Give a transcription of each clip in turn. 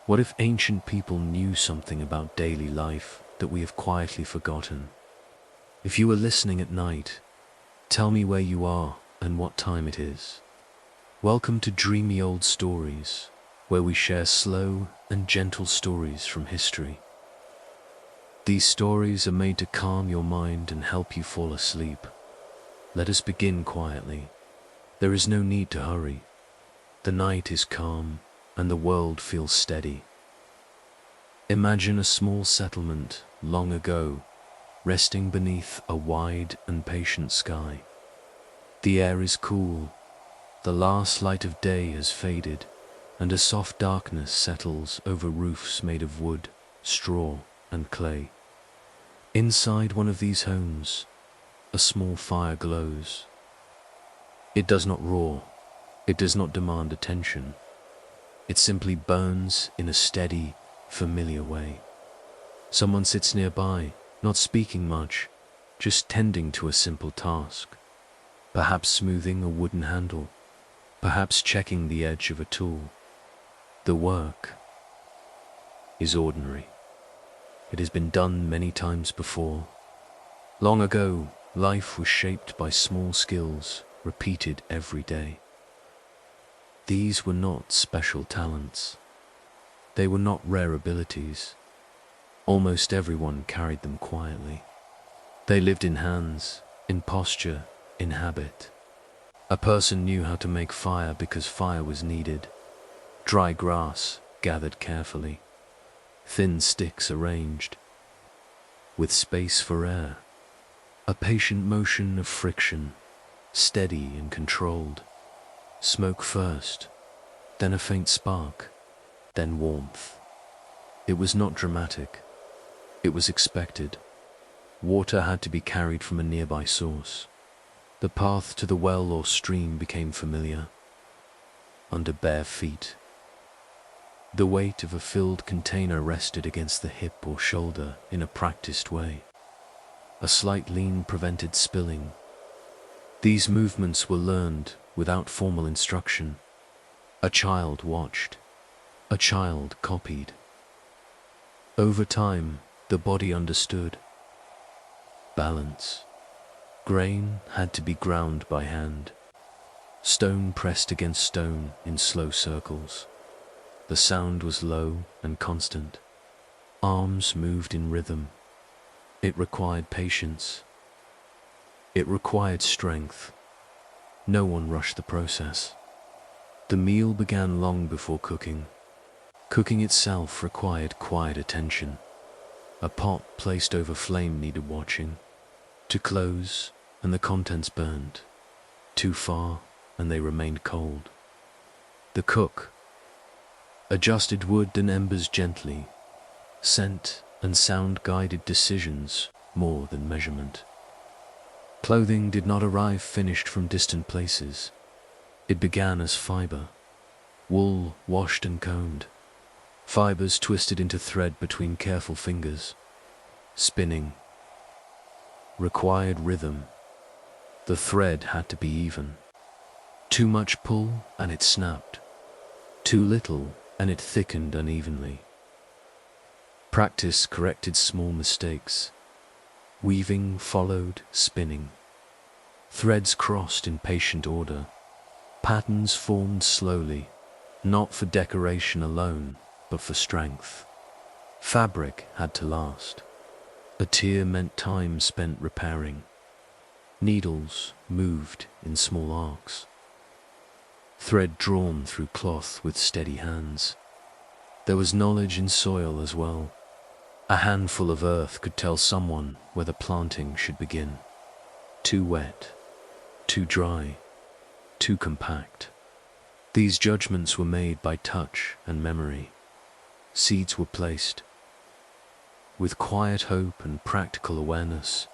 What if ancient people knew something about daily life that we have quietly forgotten? If you are listening at night, tell me where you are and what time it is. Welcome to Dreamy Old Stories, where we share slow and gentle stories from history. These stories are made to calm your mind and help you fall asleep. Let us begin quietly. There is no need to hurry. The night is calm and the world feels steady. Imagine a small settlement long ago, resting beneath a wide and patient sky. The air is cool, the last light of day has faded, and a soft darkness settles over roofs made of wood, straw, and clay. Inside one of these homes, a small fire glows. It does not roar, it does not demand attention. It simply burns in a steady, familiar way. Someone sits nearby, not speaking much, just tending to a simple task. Perhaps smoothing a wooden handle, perhaps checking the edge of a tool. The work is ordinary. It has been done many times before. Long ago, life was shaped by small skills, repeated every day. These were not special talents. They were not rare abilities. Almost everyone carried them quietly. They lived in hands, in posture, in habit. A person knew how to make fire because fire was needed. Dry grass gathered carefully. Thin sticks arranged. With space for air. A patient motion of friction, steady and controlled. Smoke first, then a faint spark, then warmth. It was not dramatic. It was expected. Water had to be carried from a nearby source. The path to the well or stream became familiar. Under bare feet. The weight of a filled container rested against the hip or shoulder in a practiced way. A slight lean prevented spilling. These movements were learned without formal instruction. A child watched. A child copied. Over time, the body understood. Balance. Grain had to be ground by hand. Stone pressed against stone in slow circles. The sound was low and constant. Arms moved in rhythm. It required patience. It required strength. No one rushed the process. The meal began long before cooking. Cooking itself required quiet attention. A pot placed over flame needed watching. To close, and the contents burned. Too far, and they remained cold. The cook adjusted wood and embers gently. Scent and sound guided decisions more than measurement. Clothing did not arrive finished from distant places. It began as fiber. Wool washed and combed. Fibers twisted into thread between careful fingers. Spinning required rhythm. The thread had to be even. Too much pull and it snapped. Too little and it thickened unevenly. Practice corrected small mistakes. Weaving followed spinning. Threads crossed in patient order. Patterns formed slowly, not for decoration alone, but for strength. Fabric had to last. A tear meant time spent repairing. Needles moved in small arcs. Thread drawn through cloth with steady hands. There was knowledge in soil as well. A handful of earth could tell someone whether planting should begin. Too wet, too dry, too compact. These judgments were made by touch and memory. Seeds were placed. With quiet hope and practical awareness,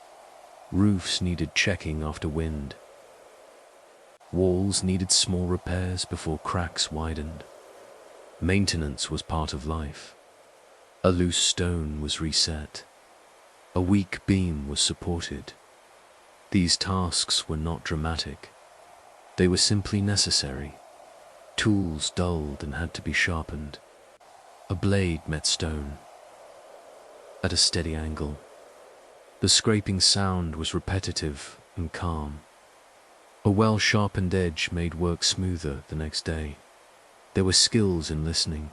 roofs needed checking after wind. Walls needed small repairs before cracks widened. Maintenance was part of life. A loose stone was reset. A weak beam was supported. These tasks were not dramatic. They were simply necessary. Tools dulled and had to be sharpened. A blade met stone at a steady angle. The scraping sound was repetitive and calm. A well-sharpened edge made work smoother the next day. There were skills in listening.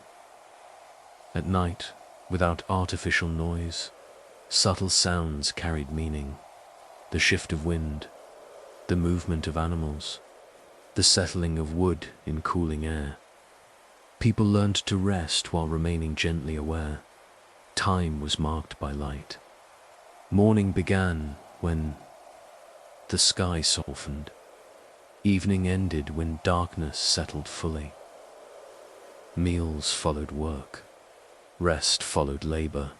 At night, without artificial noise, subtle sounds carried meaning. The shift of wind, the movement of animals, the settling of wood in cooling air. People learned to rest while remaining gently aware. Time was marked by light. Morning began when the sky softened. Evening ended when darkness settled fully. Meals followed work. Rest followed labor.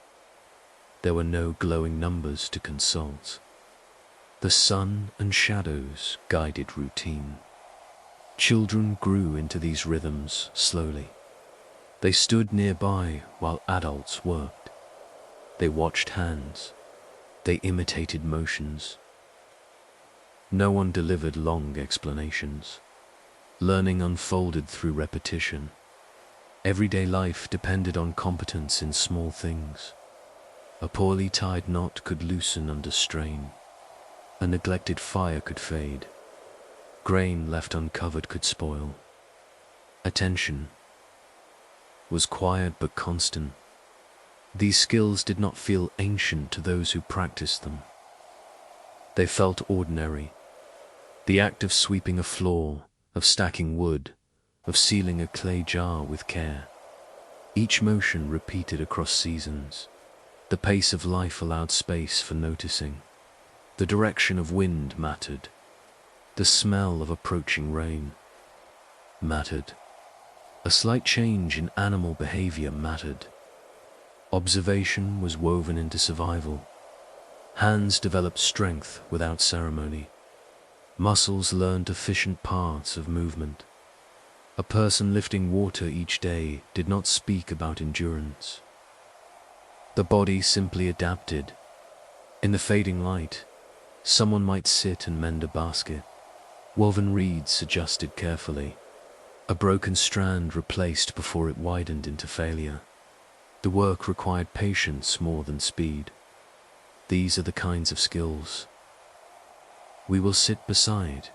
There were no glowing numbers to consult. The sun and shadows guided routine. Children grew into these rhythms slowly. They stood nearby while adults worked. They watched hands. They imitated motions. No one delivered long explanations. Learning unfolded through repetition. Everyday life depended on competence in small things. A poorly tied knot could loosen under strain. A neglected fire could fade. Grain left uncovered could spoil. Attention was quiet but constant. These skills did not feel ancient to those who practiced them. They felt ordinary. The act of sweeping a floor, of stacking wood, of sealing a clay jar with care. Each motion repeated across seasons. The pace of life allowed space for noticing. The direction of wind mattered. The smell of approaching rain mattered. A slight change in animal behavior mattered. Observation was woven into survival. Hands developed strength without ceremony. Muscles learned efficient paths of movement. A person lifting water each day did not speak about endurance. The body simply adapted. In the fading light, someone might sit and mend a basket. Woven reeds adjusted carefully. A broken strand replaced before it widened into failure. The work required patience more than speed. These are the kinds of skills we will sit beside.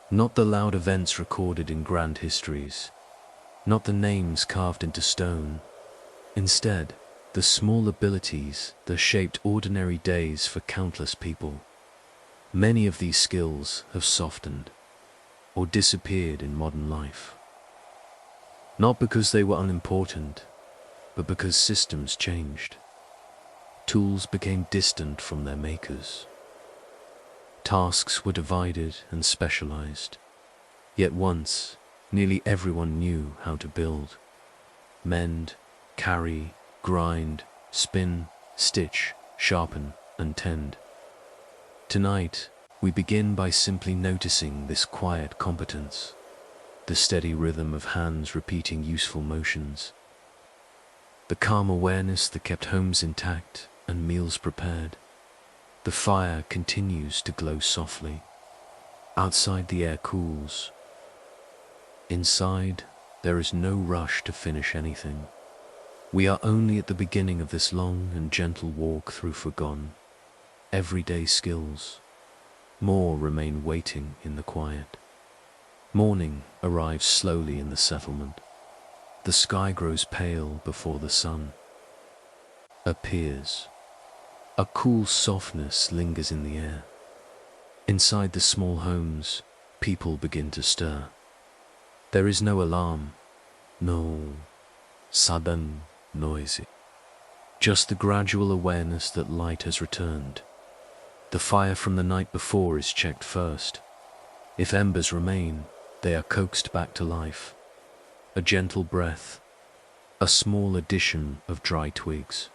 Not the loud events recorded in grand histories. Not the names carved into stone. Instead, the small abilities that shaped ordinary days for countless people. Many of these skills have softened or disappeared in modern life. Not because they were unimportant, but because systems changed. Tools became distant from their makers. Tasks were divided and specialized. Yet once, nearly everyone knew how to build. Mend, carry, grind, spin, stitch, sharpen, and tend. Tonight, we begin by simply noticing this quiet competence, the steady rhythm of hands repeating useful motions, the calm awareness that kept homes intact and meals prepared. The fire continues to glow softly. Outside, the air cools. Inside, there is no rush to finish anything. We are only at the beginning of this long and gentle walk through forgotten, everyday skills. More remain waiting in the quiet. Morning arrives slowly in the settlement. The sky grows pale before the sun appears. A cool softness lingers in the air. Inside the small homes, people begin to stir. There is no alarm, no sudden noise. Just the gradual awareness that light has returned. The fire from the night before is checked first. If embers remain, they are coaxed back to life. A gentle breath, a small addition of dry twigs.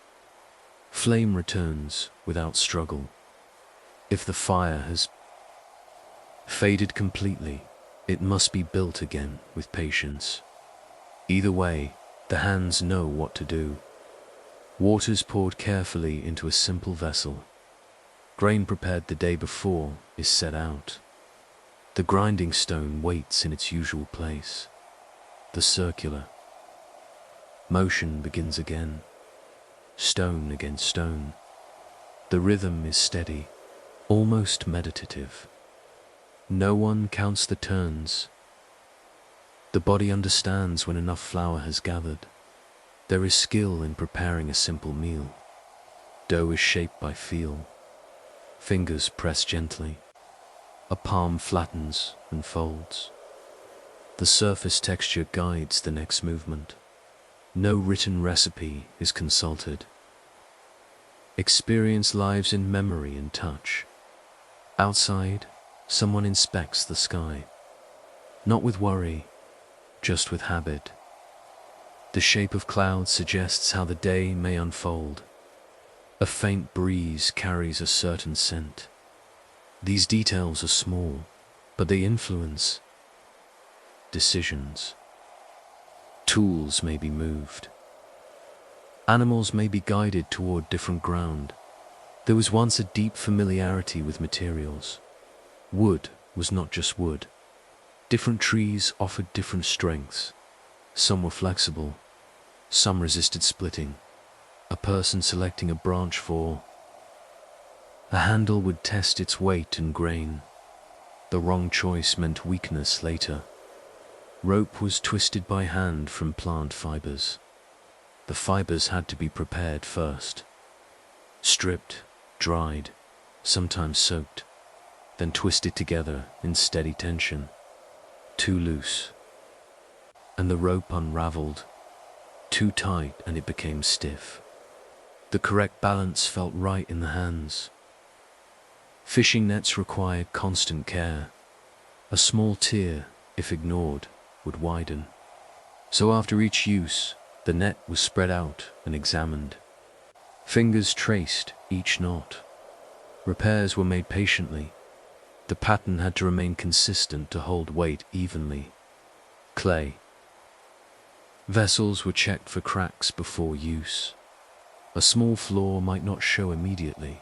Flame returns without struggle. If the fire has faded completely, it must be built again with patience. Either way, the hands know what to do. Water's poured carefully into a simple vessel. Grain prepared the day before is set out. The grinding stone waits in its usual place. The circular Motion begins again, stone against stone. The rhythm is steady, almost meditative. No one counts the turns. The body understands when enough flour has gathered. There is skill in preparing a simple meal. Dough is shaped by feel. Fingers press gently. A palm flattens and folds. The surface texture guides the next movement. No written recipe is consulted. Experience lives in memory and touch. Outside, someone inspects the sky. Not with worry, just with habit. The shape of clouds suggests how the day may unfold. A faint breeze carries a certain scent. These details are small, but they influence decisions. Tools may be moved. Animals may be guided toward different ground. There was once a deep familiarity with materials. Wood was not just wood. Different trees offered different strengths. Some were flexible, some resisted splitting. A person selecting a branch for a handle would test its weight and grain. The wrong choice meant weakness later. Rope was twisted by hand from plant fibers. The fibers had to be prepared first. Stripped, dried, sometimes soaked, then twisted together in steady tension. Too loose, and the rope unraveled. Too tight, and it became stiff. The correct balance felt right in the hands. Fishing nets required constant care. A small tear, if ignored, would widen. So after each use, the net was spread out and examined. Fingers traced each knot. Repairs were made patiently. The pattern had to remain consistent to hold weight evenly. Clay. Vessels were checked for cracks before use. A small flaw might not show immediately,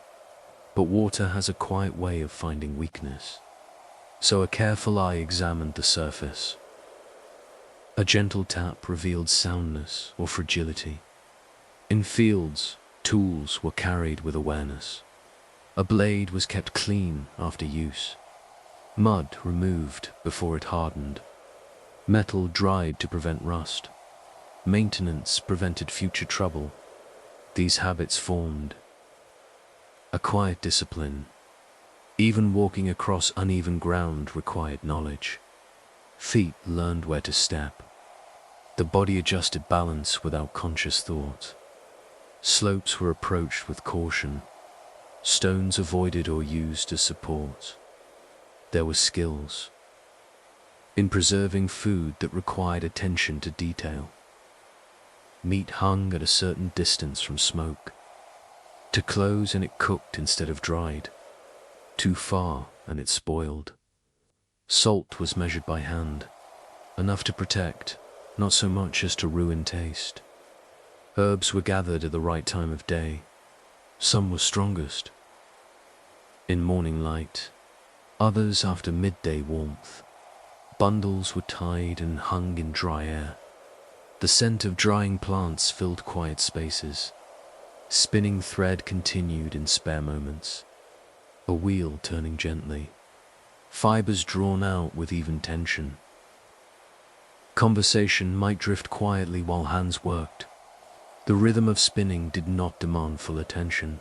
but water has a quiet way of finding weakness. So a careful eye examined the surface. A gentle tap revealed soundness or fragility. In fields, tools were carried with awareness. A blade was kept clean after use. Mud removed before it hardened. Metal dried to prevent rust. Maintenance prevented future trouble. These habits formed a quiet discipline. Even walking across uneven ground required knowledge. Feet learned where to step. The body adjusted balance without conscious thought. Slopes were approached with caution. Stones avoided or used as support. There were skills in preserving food that required attention to detail. Meat hung at a certain distance from smoke. To close and it cooked instead of dried. Too far and it spoiled. Salt was measured by hand, enough to protect, not so much as to ruin taste. Herbs were gathered at the right time of day. Some were strongest in morning light, others after midday warmth. Bundles were tied and hung in dry air. The scent of drying plants filled quiet spaces. Spinning thread continued in spare moments. A wheel turning gently. Fibers drawn out with even tension. Conversation might drift quietly while hands worked. The rhythm of spinning did not demand full attention.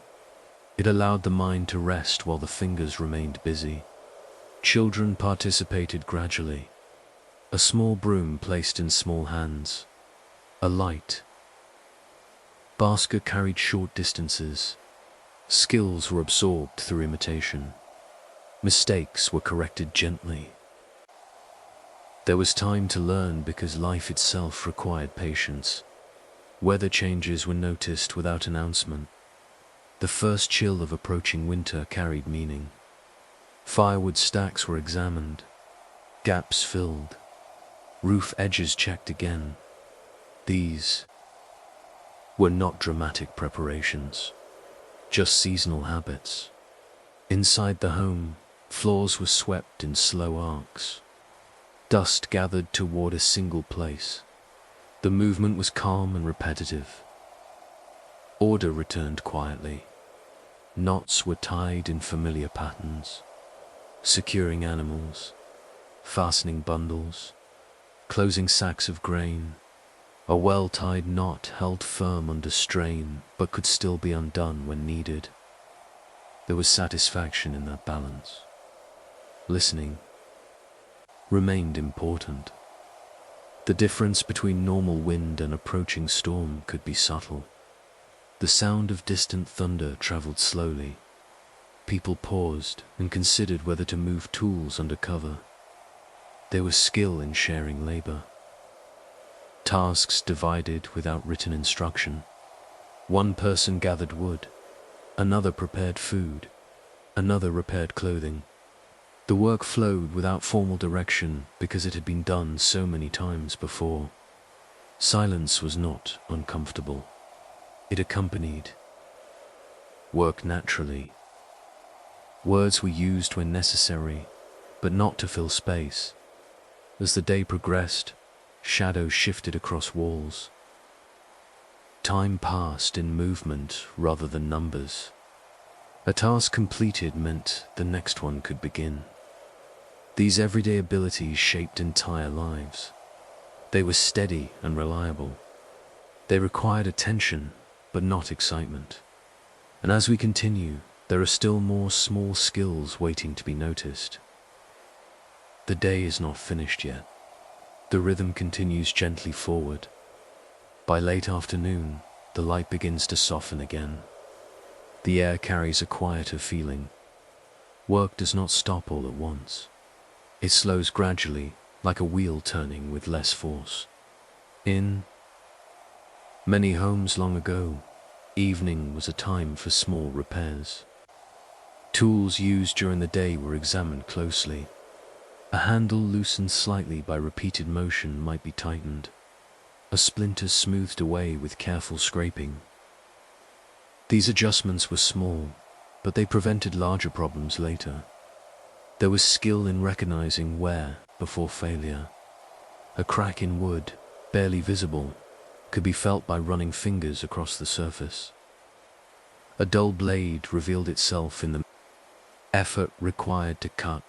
It allowed the mind to rest while the fingers remained busy. Children participated gradually. A small broom placed in small hands. A light basket carried short distances. Skills were absorbed through imitation. Mistakes were corrected gently. There was time to learn because life itself required patience. Weather changes were noticed without announcement. The first chill of approaching winter carried meaning. Firewood stacks were examined. Gaps filled. Roof edges checked again. These were not dramatic preparations, just seasonal habits. Inside the home, floors were swept in slow arcs. Dust gathered toward a single place. The movement was calm and repetitive. Order returned quietly. Knots were tied in familiar patterns, securing animals, fastening bundles, closing sacks of grain. A well-tied knot held firm under strain, but could still be undone when needed. There was satisfaction in that balance. Listening remained important. The difference between normal wind and approaching storm could be subtle. The sound of distant thunder traveled slowly. People paused and considered whether to move tools under cover. There was skill in sharing labor. Tasks divided without written instruction. One person gathered wood, another prepared food, another repaired clothing. The work flowed without formal direction because it had been done so many times before. Silence was not uncomfortable. It accompanied work naturally. Words were used when necessary, but not to fill space. As the day progressed, shadows shifted across walls. Time passed in movement rather than numbers. A task completed meant the next one could begin. These everyday abilities shaped entire lives. They were steady and reliable. They required attention, but not excitement. And as we continue, there are still more small skills waiting to be noticed. The day is not finished yet. The rhythm continues gently forward. By late afternoon, the light begins to soften again. The air carries a quieter feeling. Work does not stop all at once. It slows gradually, like a wheel turning with less force. In many homes long ago, evening was a time for small repairs. Tools used during the day were examined closely. A handle loosened slightly by repeated motion might be tightened. A splinter smoothed away with careful scraping. These adjustments were small, but they prevented larger problems later. There was skill in recognizing wear before failure. A crack in wood, barely visible, could be felt by running fingers across the surface. A dull blade revealed itself in the effort required to cut.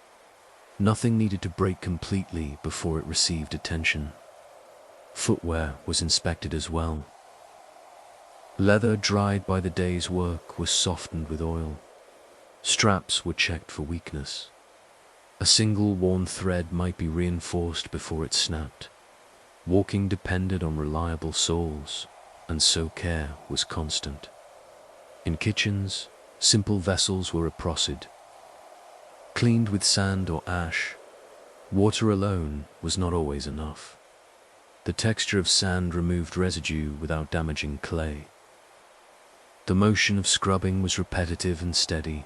Nothing needed to break completely before it received attention. Footwear was inspected as well. Leather dried by the day's work was softened with oil. Straps were checked for weakness. A single worn thread might be reinforced before it snapped. Walking depended on reliable soles, and so care was constant. In kitchens, simple vessels were approached. Cleaned with sand or ash, water alone was not always enough. The texture of sand removed residue without damaging clay. The motion of scrubbing was repetitive and steady.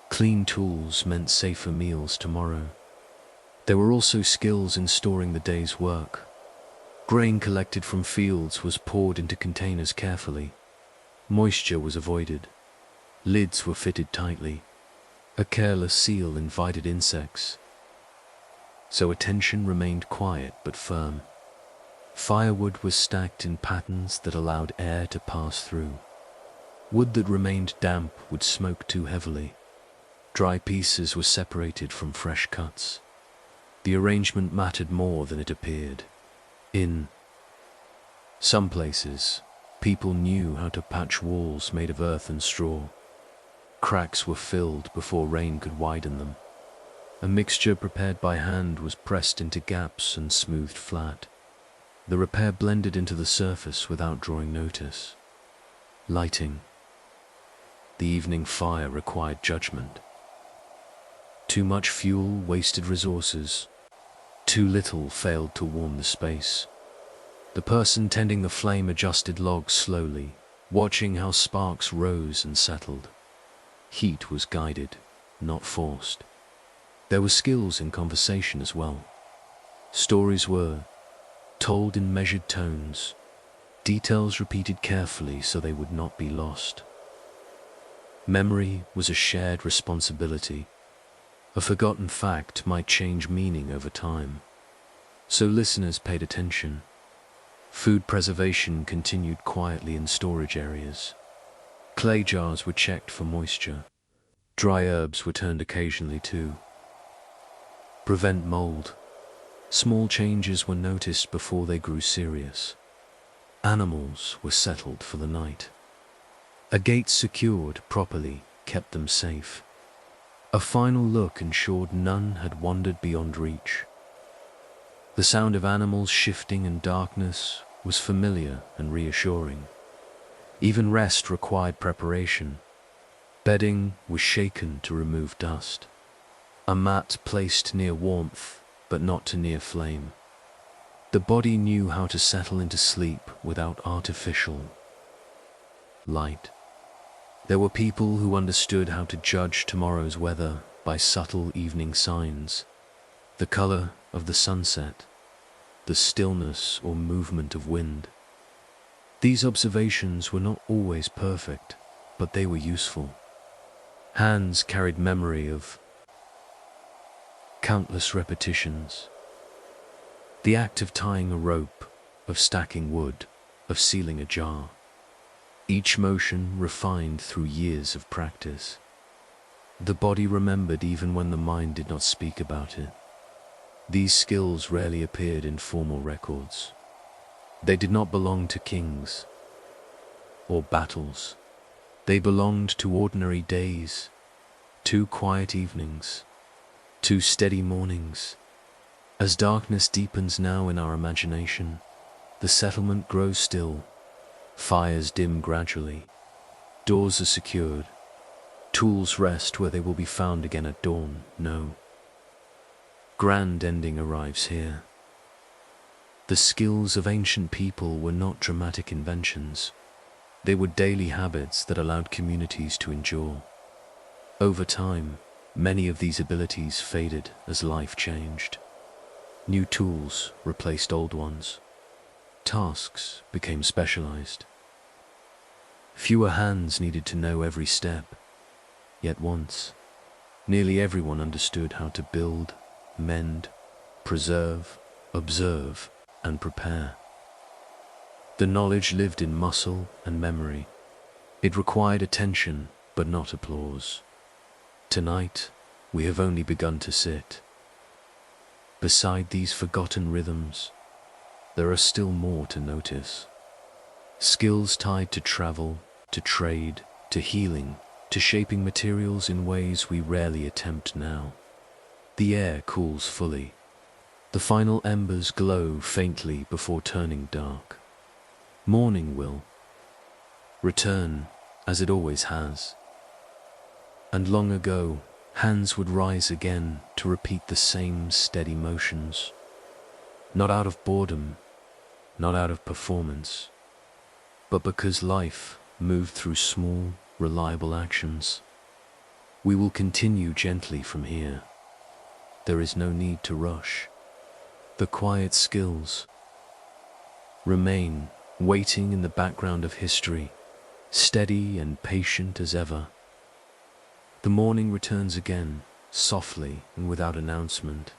Clean tools meant safer meals tomorrow. There were also skills in storing the day's work. Grain collected from fields was poured into containers carefully. Moisture was avoided. Lids were fitted tightly. A careless seal invited insects. So attention remained quiet but firm. Firewood was stacked in patterns that allowed air to pass through. Wood that remained damp would smoke too heavily. Dry pieces were separated from fresh cuts. The arrangement mattered more than it appeared. In some places, people knew how to patch walls made of earth and straw. Cracks were filled before rain could widen them. A mixture prepared by hand was pressed into gaps and smoothed flat. The repair blended into the surface without drawing notice. Lighting. The evening fire required judgment. Too much fuel wasted resources. Too little failed to warm the space. The person tending the flame adjusted logs slowly, watching how sparks rose and settled. Heat was guided, not forced. There were skills in conversation as well. Stories were told in measured tones, details repeated carefully so they would not be lost. Memory was a shared responsibility. A forgotten fact might change meaning over time, so listeners paid attention. Food preservation continued quietly in storage areas. Clay jars were checked for moisture. Dry herbs were turned occasionally to prevent mold. Small changes were noticed before they grew serious. Animals were settled for the night. A gate secured properly kept them safe. A final look ensured none had wandered beyond reach. The sound of animals shifting in darkness was familiar and reassuring. Even rest required preparation. Bedding was shaken to remove dust. A mat placed near warmth, but not too near flame. The body knew how to settle into sleep without artificial light. There were people who understood how to judge tomorrow's weather by subtle evening signs. The color of the sunset, the stillness or movement of wind. These observations were not always perfect, but they were useful. Hands carried memory of countless repetitions. The act of tying a rope, of stacking wood, of sealing a jar. Each motion refined through years of practice. The body remembered even when the mind did not speak about it. These skills rarely appeared in formal records. They did not belong to kings or battles. They belonged to ordinary days, to quiet evenings, to steady mornings. As darkness deepens now in our imagination, the settlement grows still. Fires dim gradually. Doors are secured. Tools rest where they will be found again at dawn. No grand ending arrives here. The skills of ancient people were not dramatic inventions. They were daily habits that allowed communities to endure. Over time, many of these abilities faded as life changed. New tools replaced old ones. Tasks became specialized. Fewer hands needed to know every step. Yet once, nearly everyone understood how to build, mend, preserve, observe, and prepare. The knowledge lived in muscle and memory. It required attention, but not applause. Tonight, we have only begun to sit. Beside these forgotten rhythms, there are still more to notice. Skills tied to travel, to trade, to healing, to shaping materials in ways we rarely attempt now. The air cools fully. The final embers glow faintly before turning dark. Morning will return, as it always has. And long ago, hands would rise again to repeat the same steady motions. Not out of boredom, not out of performance, but because life moved through small, reliable actions. We will continue gently from here. There is no need to rush. The quiet skills remain, waiting in the background of history, steady and patient as ever. The morning returns again, softly and without announcement.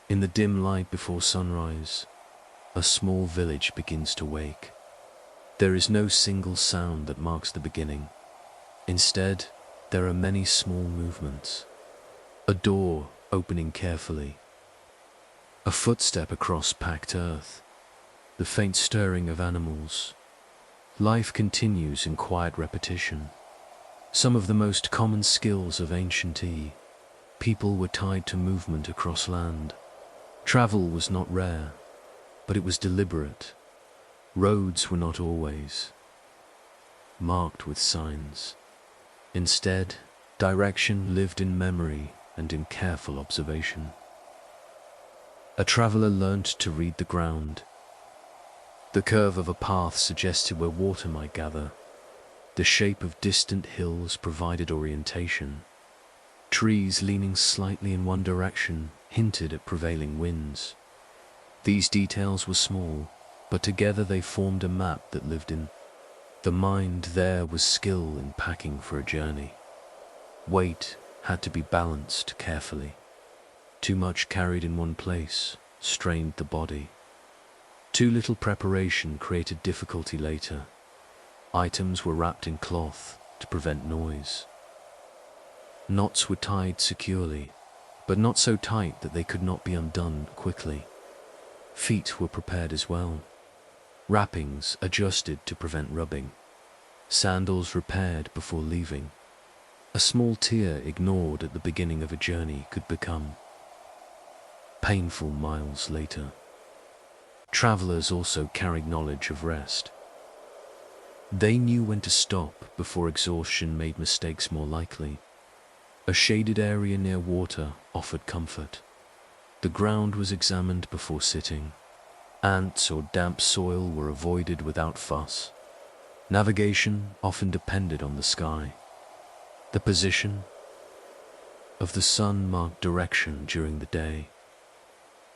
In the dim light before sunrise, a small village begins to wake. There is no single sound that marks the beginning. Instead, there are many small movements. A door opening carefully. A footstep across packed earth. The faint stirring of animals. Life continues in quiet repetition. Some of the most common skills of ancient people were tied to movement across land. Travel was not rare, but it was deliberate. Roads were not always marked with signs. Instead, direction lived in memory and in careful observation. A traveler learned to read the ground. The curve of a path suggested where water might gather. The shape of distant hills provided orientation. Trees leaning slightly in one direction hinted at prevailing winds. These details were small, but together they formed a map that lived in. The mind there was skill in packing for a journey. Weight had to be balanced carefully. Too much carried in one place strained the body. Too little preparation created difficulty later. Items were wrapped in cloth to prevent noise. Knots were tied securely, but not so tight that they could not be undone quickly. Feet were prepared as well. Wrappings adjusted to prevent rubbing. Sandals repaired before leaving. A small tear ignored at the beginning of a journey could become painful miles later. Travelers also carried knowledge of rest. They knew when to stop before exhaustion made mistakes more likely. A shaded area near water offered comfort. The ground was examined before sitting. Ants or damp soil were avoided without fuss. Navigation often depended on the sky. The position of the sun marked direction during the day.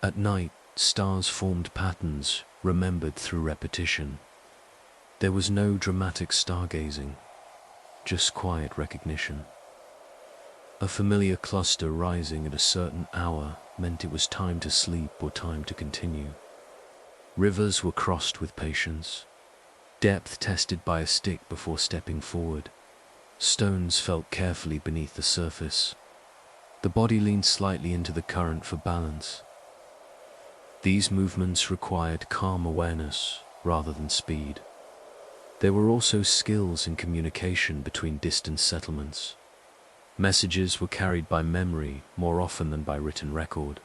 At night, stars formed patterns remembered through repetition. There was no dramatic stargazing, just quiet recognition. A familiar cluster rising at a certain hour meant it was time to sleep or time to continue. Rivers were crossed with patience. Depth tested by a stick before stepping forward. Stones felt carefully beneath the surface. The body leaned slightly into the current for balance. These movements required calm awareness rather than speed. There were also skills in communication between distant settlements. Messages were carried by memory more often than by written record.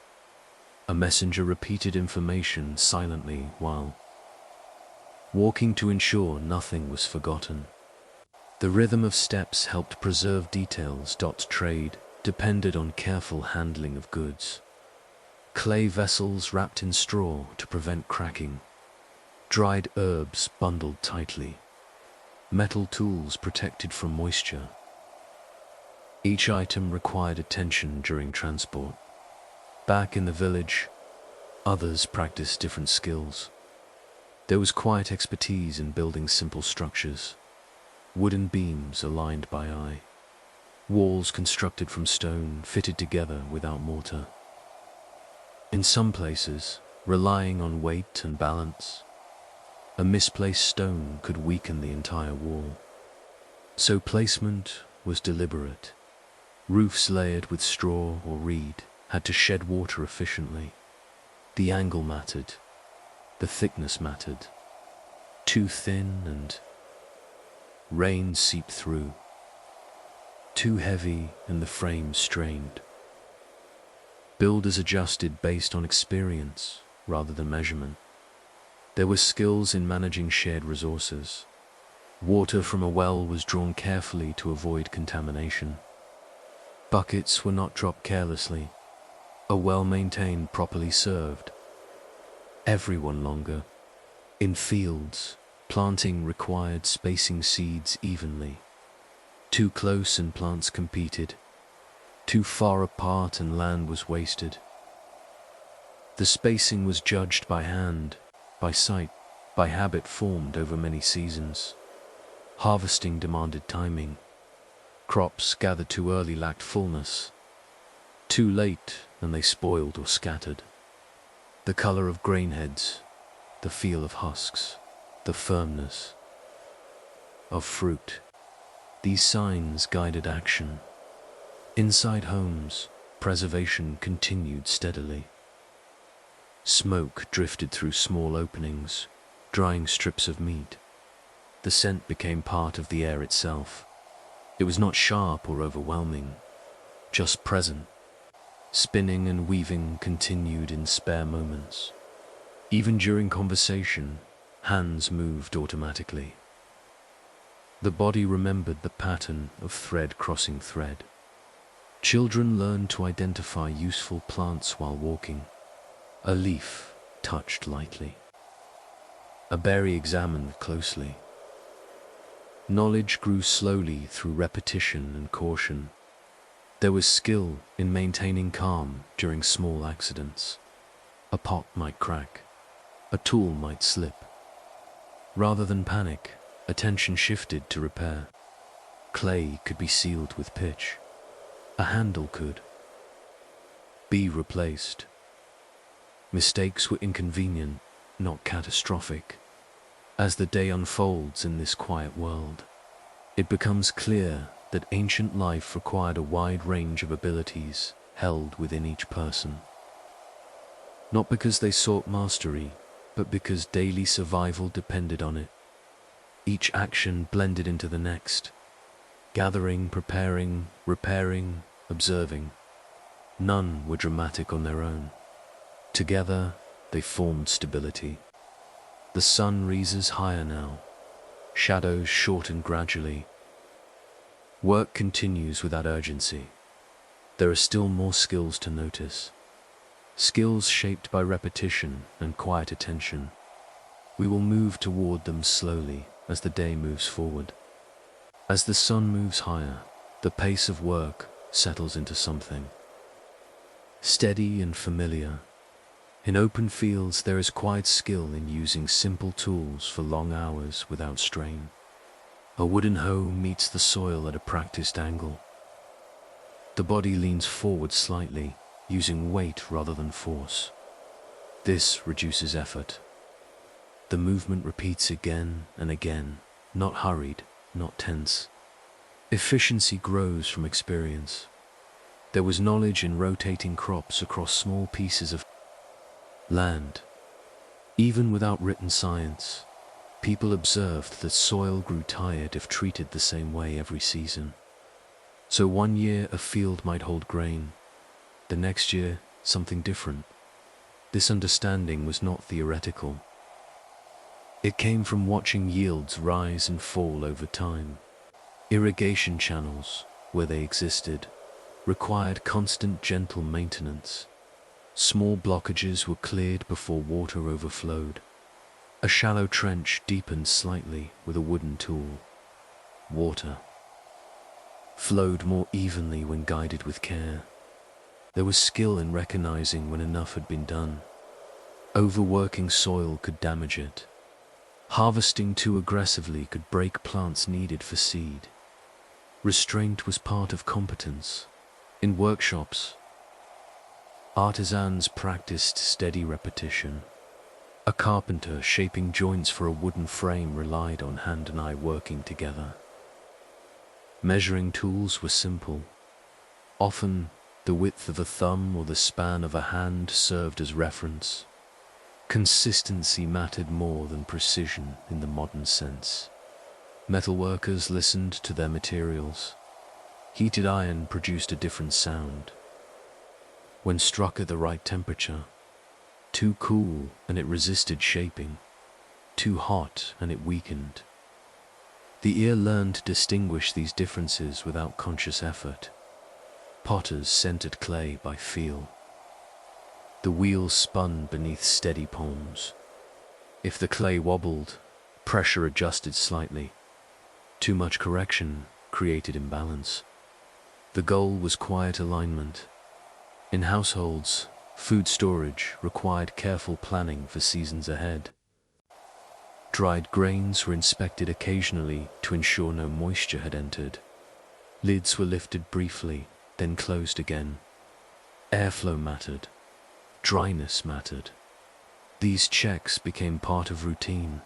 A messenger repeated information silently while walking to ensure nothing was forgotten. The rhythm of steps helped preserve details. Trade depended on careful handling of goods. Clay vessels wrapped in straw to prevent cracking. Dried herbs bundled tightly. Metal tools protected from moisture. Each item required attention during transport. Back in the village, others practiced different skills. There was quiet expertise in building simple structures. Wooden beams aligned by eye. Walls constructed from stone fitted together without mortar. In some places, relying on weight and balance, a misplaced stone could weaken the entire wall. So placement was deliberate. Roofs layered with straw or reed had to shed water efficiently. The angle mattered. The thickness mattered. Too thin and rain seeped through. Too heavy and the frame strained. Builders adjusted based on experience rather than measurement. There were skills in managing shared resources. Water from a well was drawn carefully to avoid contamination. Buckets were not dropped carelessly. A well maintained properly served everyone longer. In fields, planting required spacing seeds evenly. Too close and plants competed. Too far apart and land was wasted. The spacing was judged by hand, by sight, by habit formed over many seasons. Harvesting demanded timing. Crops gathered too early lacked fullness. Too late, and they spoiled or scattered. The color of grain heads, the feel of husks, the firmness of fruit. These signs guided action. Inside homes, preservation continued steadily. Smoke drifted through small openings, drying strips of meat. The scent became part of the air itself. It was not sharp or overwhelming, just present. Spinning and weaving continued in spare moments. Even during conversation, hands moved automatically. The body remembered the pattern of thread crossing thread. Children learned to identify useful plants while walking. A leaf touched lightly. A berry examined closely. Knowledge grew slowly through repetition and caution. There was skill in maintaining calm during small accidents. A pot might crack. A tool might slip. Rather than panic, attention shifted to repair. Clay could be sealed with pitch. A handle could be replaced. Mistakes were inconvenient, not catastrophic. As the day unfolds in this quiet world, it becomes clear that ancient life required a wide range of abilities held within each person. Not because they sought mastery, but because daily survival depended on it. Each action blended into the next, gathering, preparing, repairing, observing. None were dramatic on their own. Together, they formed stability. The sun rises higher now. Shadows shorten gradually. Work continues without urgency. There are still more skills to notice. Skills shaped by repetition and quiet attention. We will move toward them slowly as the day moves forward. As the sun moves higher, the pace of work settles into something steady and familiar. In open fields, there is quiet skill in using simple tools for long hours without strain. A wooden hoe meets the soil at a practiced angle. The body leans forward slightly, using weight rather than force. This reduces effort. The movement repeats again and again, not hurried, not tense. Efficiency grows from experience. There was knowledge in rotating crops across small pieces of land. Even without written science, people observed that soil grew tired if treated the same way every season. So one year a field might hold grain, the next year something different. This understanding was not theoretical. It came from watching yields rise and fall over time. Irrigation channels, where they existed, required constant gentle maintenance. Small blockages were cleared before water overflowed. A shallow trench deepened slightly with a wooden tool. Water flowed more evenly when guided with care. There was skill in recognizing when enough had been done. Overworking soil could damage it. Harvesting too aggressively could break plants needed for seed. Restraint was part of competence. In workshops, artisans practiced steady repetition. A carpenter shaping joints for a wooden frame relied on hand and eye working together. Measuring tools were simple. Often, the width of a thumb or the span of a hand served as reference. Consistency mattered more than precision in the modern sense. Metalworkers listened to their materials. Heated iron produced a different sound. When struck at the right temperature, too cool and it resisted shaping, too hot and it weakened. The ear learned to distinguish these differences without conscious effort. Potters scented clay by feel. The wheel spun beneath steady palms. If the clay wobbled, pressure adjusted slightly. Too much correction created imbalance. The goal was quiet alignment. In households, food storage required careful planning for seasons ahead. Dried grains were inspected occasionally to ensure no moisture had entered. Lids were lifted briefly, then closed again. Airflow mattered. Dryness mattered. These checks became part of routine.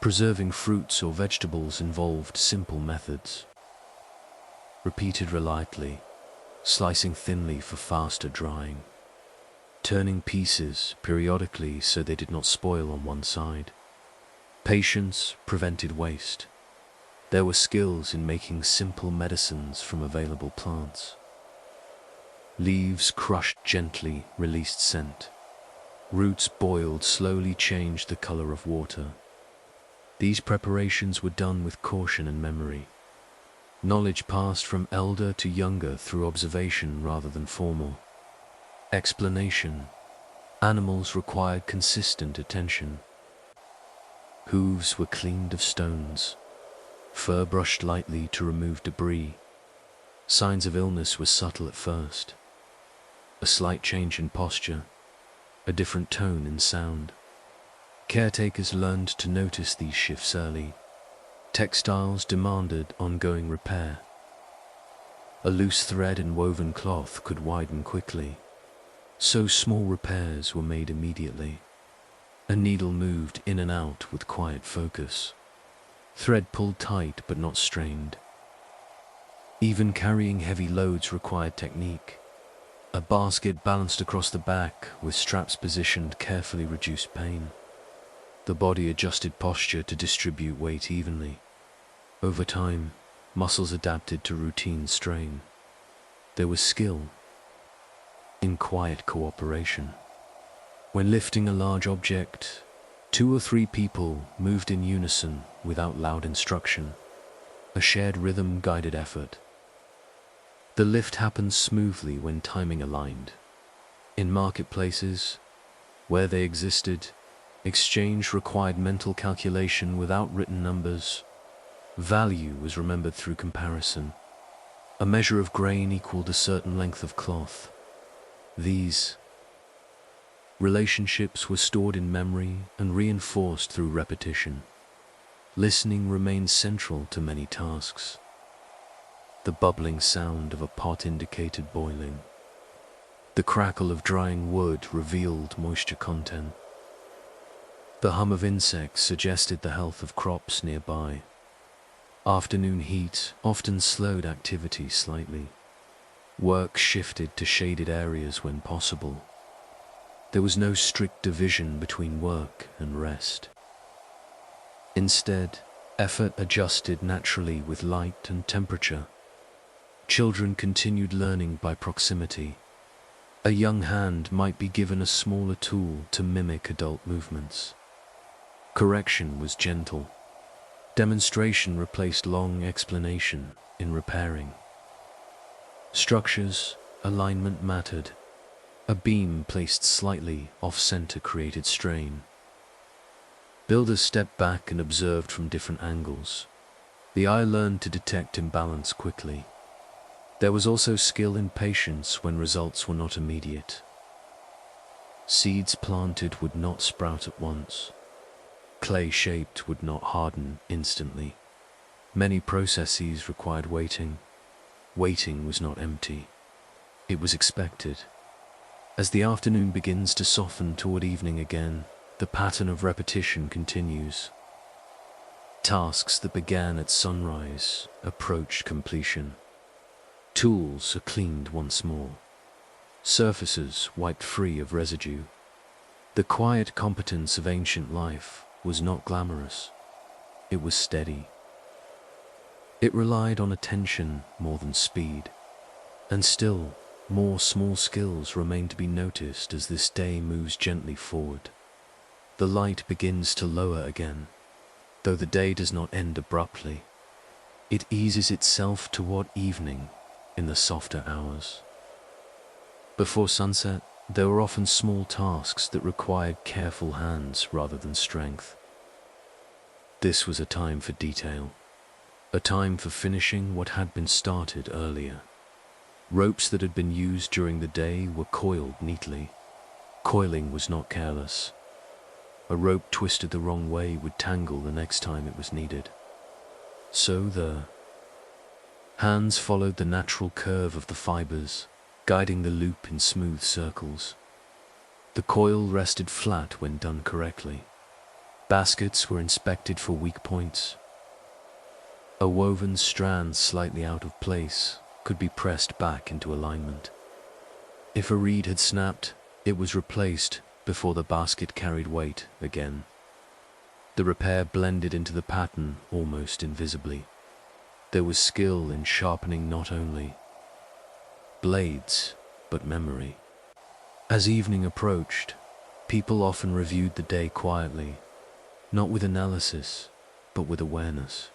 Preserving fruits or vegetables involved simple methods. Repeated reliably, slicing thinly for faster drying. Turning pieces periodically so they did not spoil on one side. Patience prevented waste. There were skills in making simple medicines from available plants. Leaves crushed gently released scent. Roots boiled slowly changed the color of water. These preparations were done with caution and memory. Knowledge passed from elder to younger through observation rather than formal explanation. Animals required consistent attention. Hooves were cleaned of stones. Fur brushed lightly to remove debris. Signs of illness were subtle at first. A slight change in posture, a different tone in sound. Caretakers learned to notice these shifts early. Textiles demanded ongoing repair. A loose thread in woven cloth could widen quickly, so small repairs were made immediately. A needle moved in and out with quiet focus. Thread pulled tight but not strained. Even carrying heavy loads required technique. A basket balanced across the back with straps positioned carefully reduced pain. The body adjusted posture to distribute weight evenly. Over time, muscles adapted to routine strain. There was skill in quiet cooperation. When lifting a large object, 2 or 3 people moved in unison without loud instruction. A shared rhythm guided effort. The lift happened smoothly when timing aligned. In marketplaces, where they existed, exchange required mental calculation without written numbers. Value was remembered through comparison. A measure of grain equaled a certain length of cloth. These relationships were stored in memory and reinforced through repetition. Listening remained central to many tasks. The bubbling sound of a pot indicated boiling. The crackle of drying wood revealed moisture content. The hum of insects suggested the health of crops nearby. Afternoon heat often slowed activity slightly. Work shifted to shaded areas when possible. There was no strict division between work and rest. Instead, effort adjusted naturally with light and temperature. Children continued learning by proximity. A young hand might be given a smaller tool to mimic adult movements. Correction was gentle. Demonstration replaced long explanation in repairing. Structures, alignment mattered. A beam placed slightly off-center created strain. Builders stepped back and observed from different angles. The eye learned to detect imbalance quickly. There was also skill in patience when results were not immediate. Seeds planted would not sprout at once. Clay shaped would not harden instantly. Many processes required waiting. Waiting was not empty. It was expected. As the afternoon begins to soften toward evening again, the pattern of repetition continues. Tasks that began at sunrise approached completion. Tools are cleaned once more. Surfaces wiped free of residue. The quiet competence of ancient life was not glamorous. It was steady. It relied on attention more than speed. And still, more small skills remain to be noticed as this day moves gently forward. The light begins to lower again. Though the day does not end abruptly, it eases itself toward evening in the softer hours. Before sunset, there were often small tasks that required careful hands rather than strength. This was a time for detail, a time for finishing what had been started earlier. Ropes that had been used during the day were coiled neatly. Coiling was not careless. A rope twisted the wrong way would tangle the next time it was needed. So the hands followed the natural curve of the fibers, guiding the loop in smooth circles. The coil rested flat when done correctly. Baskets were inspected for weak points. A woven strand slightly out of place could be pressed back into alignment. If a reed had snapped, it was replaced before the basket carried weight again. The repair blended into the pattern almost invisibly. There was skill in sharpening not only blades, but memory. As evening approached, people often reviewed the day quietly, not with analysis, but with awareness.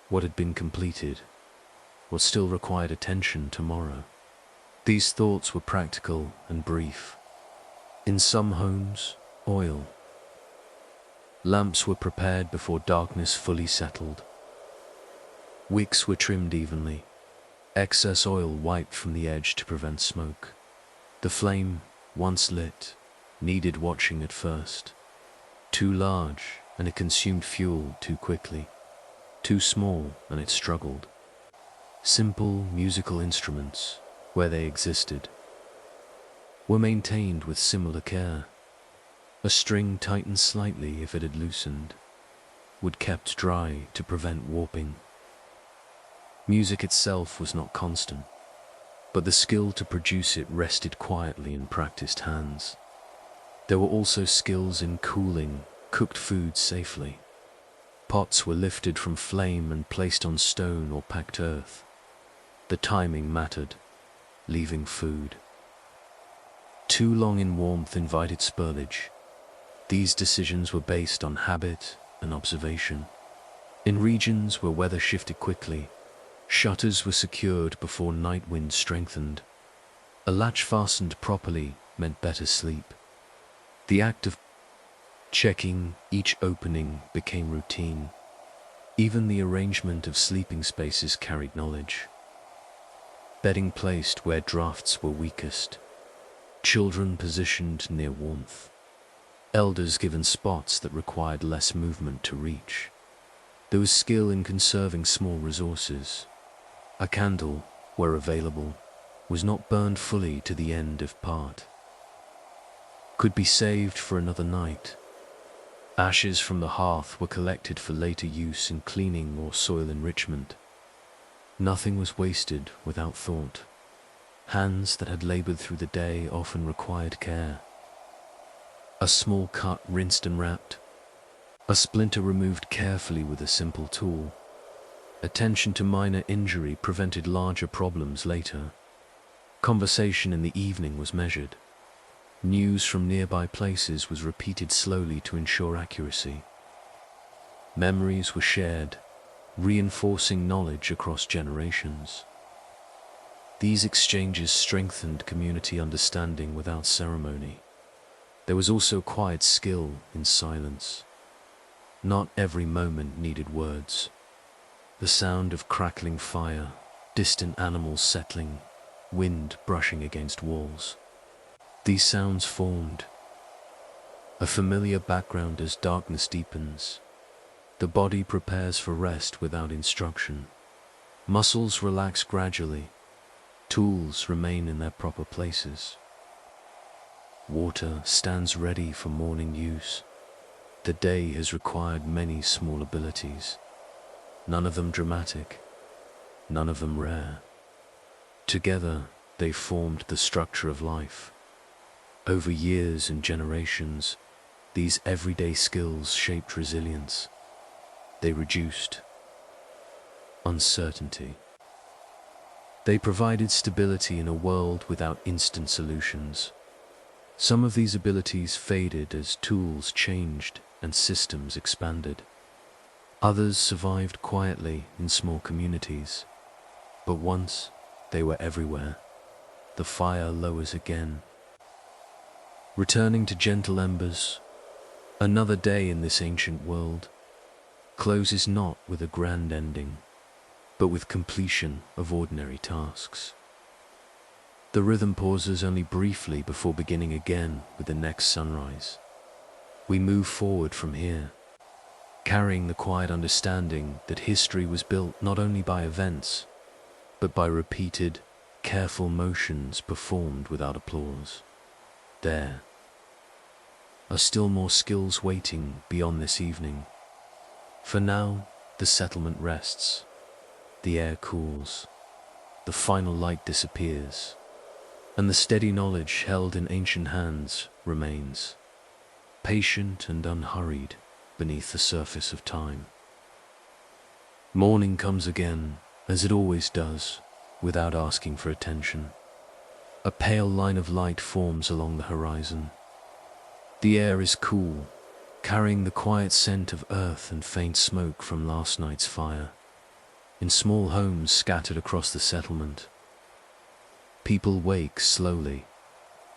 What had been completed, what still required attention tomorrow. These thoughts were practical and brief. In some homes, oil lamps were prepared before darkness fully settled. Wicks were trimmed evenly, excess oil wiped from the edge to prevent smoke. The flame, once lit, needed watching at first. Too large, and it consumed fuel too quickly. Too small, and it struggled. Simple musical instruments, where they existed, were maintained with similar care. A string tightened slightly if it had loosened, wood kept dry to prevent warping. Music itself was not constant, but the skill to produce it rested quietly in practiced hands. There were also skills in cooling cooked food safely. Pots were lifted from flame and placed on stone or packed earth. The timing mattered, leaving food. Too long in warmth invited spillage. These decisions were based on habit and observation. In regions where weather shifted quickly, shutters were secured before night winds strengthened. A latch fastened properly meant better sleep. The act of checking each opening became routine. Even the arrangement of sleeping spaces carried knowledge. Bedding placed where drafts were weakest. Children positioned near warmth. Elders given spots that required less movement to reach. There was skill in conserving small resources. A candle, where available, was not burned fully to the end of part. Could be saved for another night. Ashes from the hearth were collected for later use in cleaning or soil enrichment. Nothing was wasted without thought. Hands that had labored through the day often required care. A small cut rinsed and wrapped. A splinter removed carefully with a simple tool. Attention to minor injury prevented larger problems later. Conversation in the evening was measured. News from nearby places was repeated slowly to ensure accuracy. Memories were shared, reinforcing knowledge across generations. These exchanges strengthened community understanding without ceremony. There was also quiet skill in silence. Not every moment needed words. The sound of crackling fire, distant animals settling, wind brushing against walls. These sounds formed a familiar background as darkness deepens. The body prepares for rest without instruction. Muscles relax gradually. Tools remain in their proper places. Water stands ready for morning use. The day has required many small abilities, none of them dramatic, none of them rare. Together, they formed the structure of life. Over years and generations, these everyday skills shaped resilience. They reduced uncertainty. They provided stability in a world without instant solutions. Some of these abilities faded as tools changed and systems expanded. Others survived quietly in small communities. But once, they were everywhere. The fire lowers again. Returning to gentle embers, another day in this ancient world closes not with a grand ending, but with completion of ordinary tasks. The rhythm pauses only briefly before beginning again with the next sunrise. We move forward from here, carrying the quiet understanding that history was built not only by events, but by repeated, careful motions performed without applause. There are still more skills waiting beyond this evening. For now, the settlement rests. The air cools. The final light disappears. And the steady knowledge held in ancient hands remains, patient and unhurried beneath the surface of time. Morning comes again, as it always does, without asking for attention. A pale line of light forms along the horizon. The air is cool, carrying the quiet scent of earth and faint smoke from last night's fire. In small homes scattered across the settlement, people wake slowly.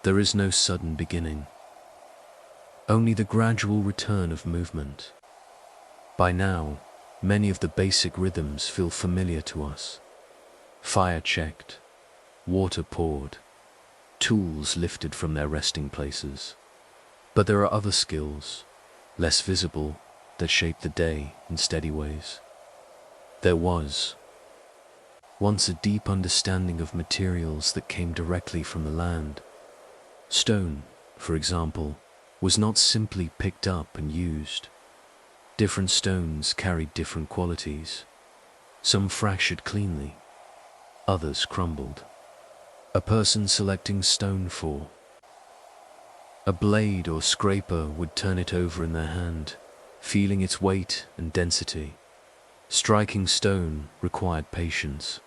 There is no sudden beginning, only the gradual return of movement. By now, many of the basic rhythms feel familiar to us. Fire checked, water poured, tools lifted from their resting places. But there are other skills, less visible, that shape the day in steady ways. There was once a deep understanding of materials that came directly from the land. Stone, for example, was not simply picked up and used. Different stones carried different qualities. Some fractured cleanly, others crumbled. A person selecting stone for a blade or scraper would turn it over in their hand, feeling its weight and density. Striking stone required patience.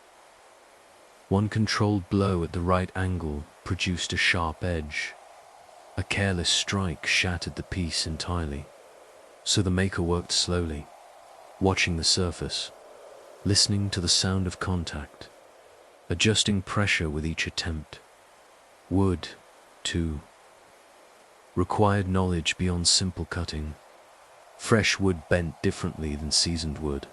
One controlled blow at the right angle produced a sharp edge. A careless strike shattered the piece entirely. So the maker worked slowly, watching the surface, listening to the sound of contact, adjusting pressure with each attempt. Wood, too, required knowledge beyond simple cutting. Fresh wood bent differently than seasoned wood.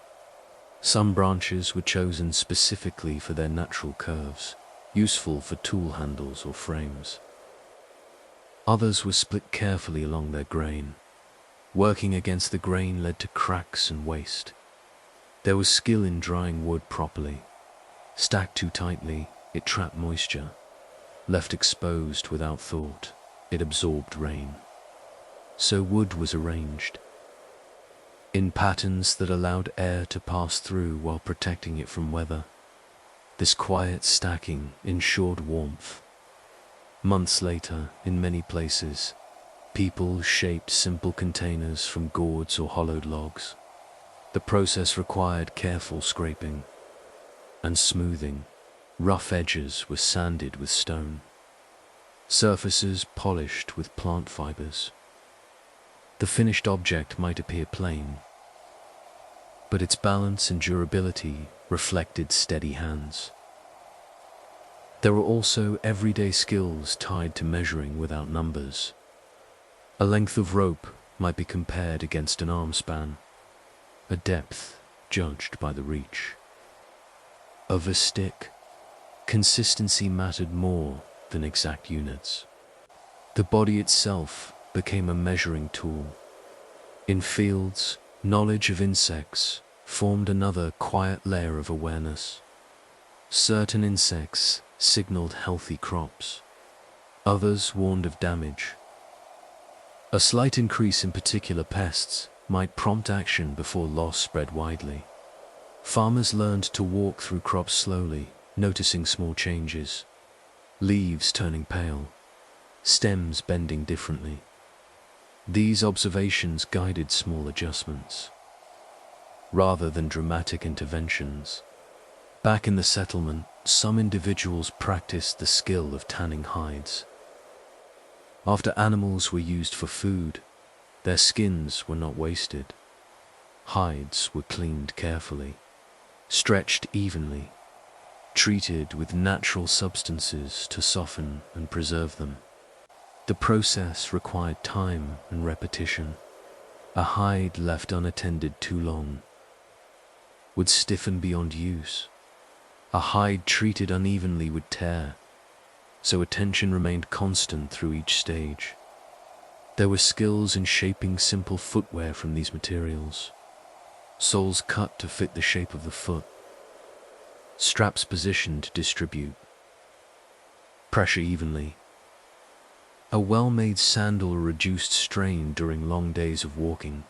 Some branches were chosen specifically for their natural curves, useful for tool handles or frames. Others were split carefully along their grain. Working against the grain led to cracks and waste. There was skill in drying wood properly. Stacked too tightly, it trapped moisture. Left exposed without thought, it absorbed rain. So wood was arranged in patterns that allowed air to pass through while protecting it from weather. This quiet stacking ensured warmth. Months later, in many places, people shaped simple containers from gourds or hollowed logs. The process required careful scraping and smoothing. Rough edges were sanded with stone, surfaces polished with plant fibers. The finished object might appear plain, but its balance and durability reflected steady hands. There were also everyday skills tied to measuring without numbers. A length of rope might be compared against an arm span, a depth judged by the reach. Of a stick, consistency mattered more than exact units. The body itself became a measuring tool. In fields, knowledge of insects formed another quiet layer of awareness. Certain insects signaled healthy crops. Others warned of damage. A slight increase in particular pests might prompt action before loss spread widely. Farmers learned to walk through crops slowly, noticing small changes. Leaves turning pale, stems bending differently. These observations guided small adjustments, rather than dramatic interventions. Back in the settlement, some individuals practiced the skill of tanning hides. After animals were used for food, their skins were not wasted. Hides were cleaned carefully, stretched evenly, treated with natural substances to soften and preserve them. The process required time and repetition. A hide left unattended too long would stiffen beyond use. A hide treated unevenly would tear, so attention remained constant through each stage. There were skills in shaping simple footwear from these materials. Soles cut to fit the shape of the foot, straps positioned to distribute pressure evenly. A well-made sandal reduced strain during long days of walking.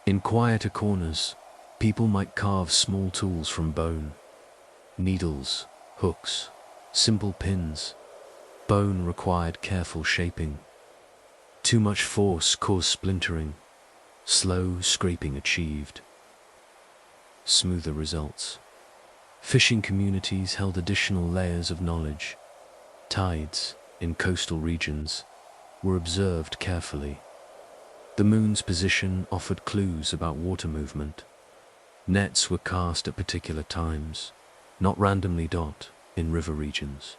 In quieter corners, people might carve small tools from bone. Needles, hooks, simple pins. Bone required careful shaping. Too much force caused splintering. Slow scraping achieved smoother results. Fishing communities held additional layers of knowledge. Tides in coastal regions were observed carefully. The moon's position offered clues about water movement. Nets were cast at particular times, not randomly in river regions.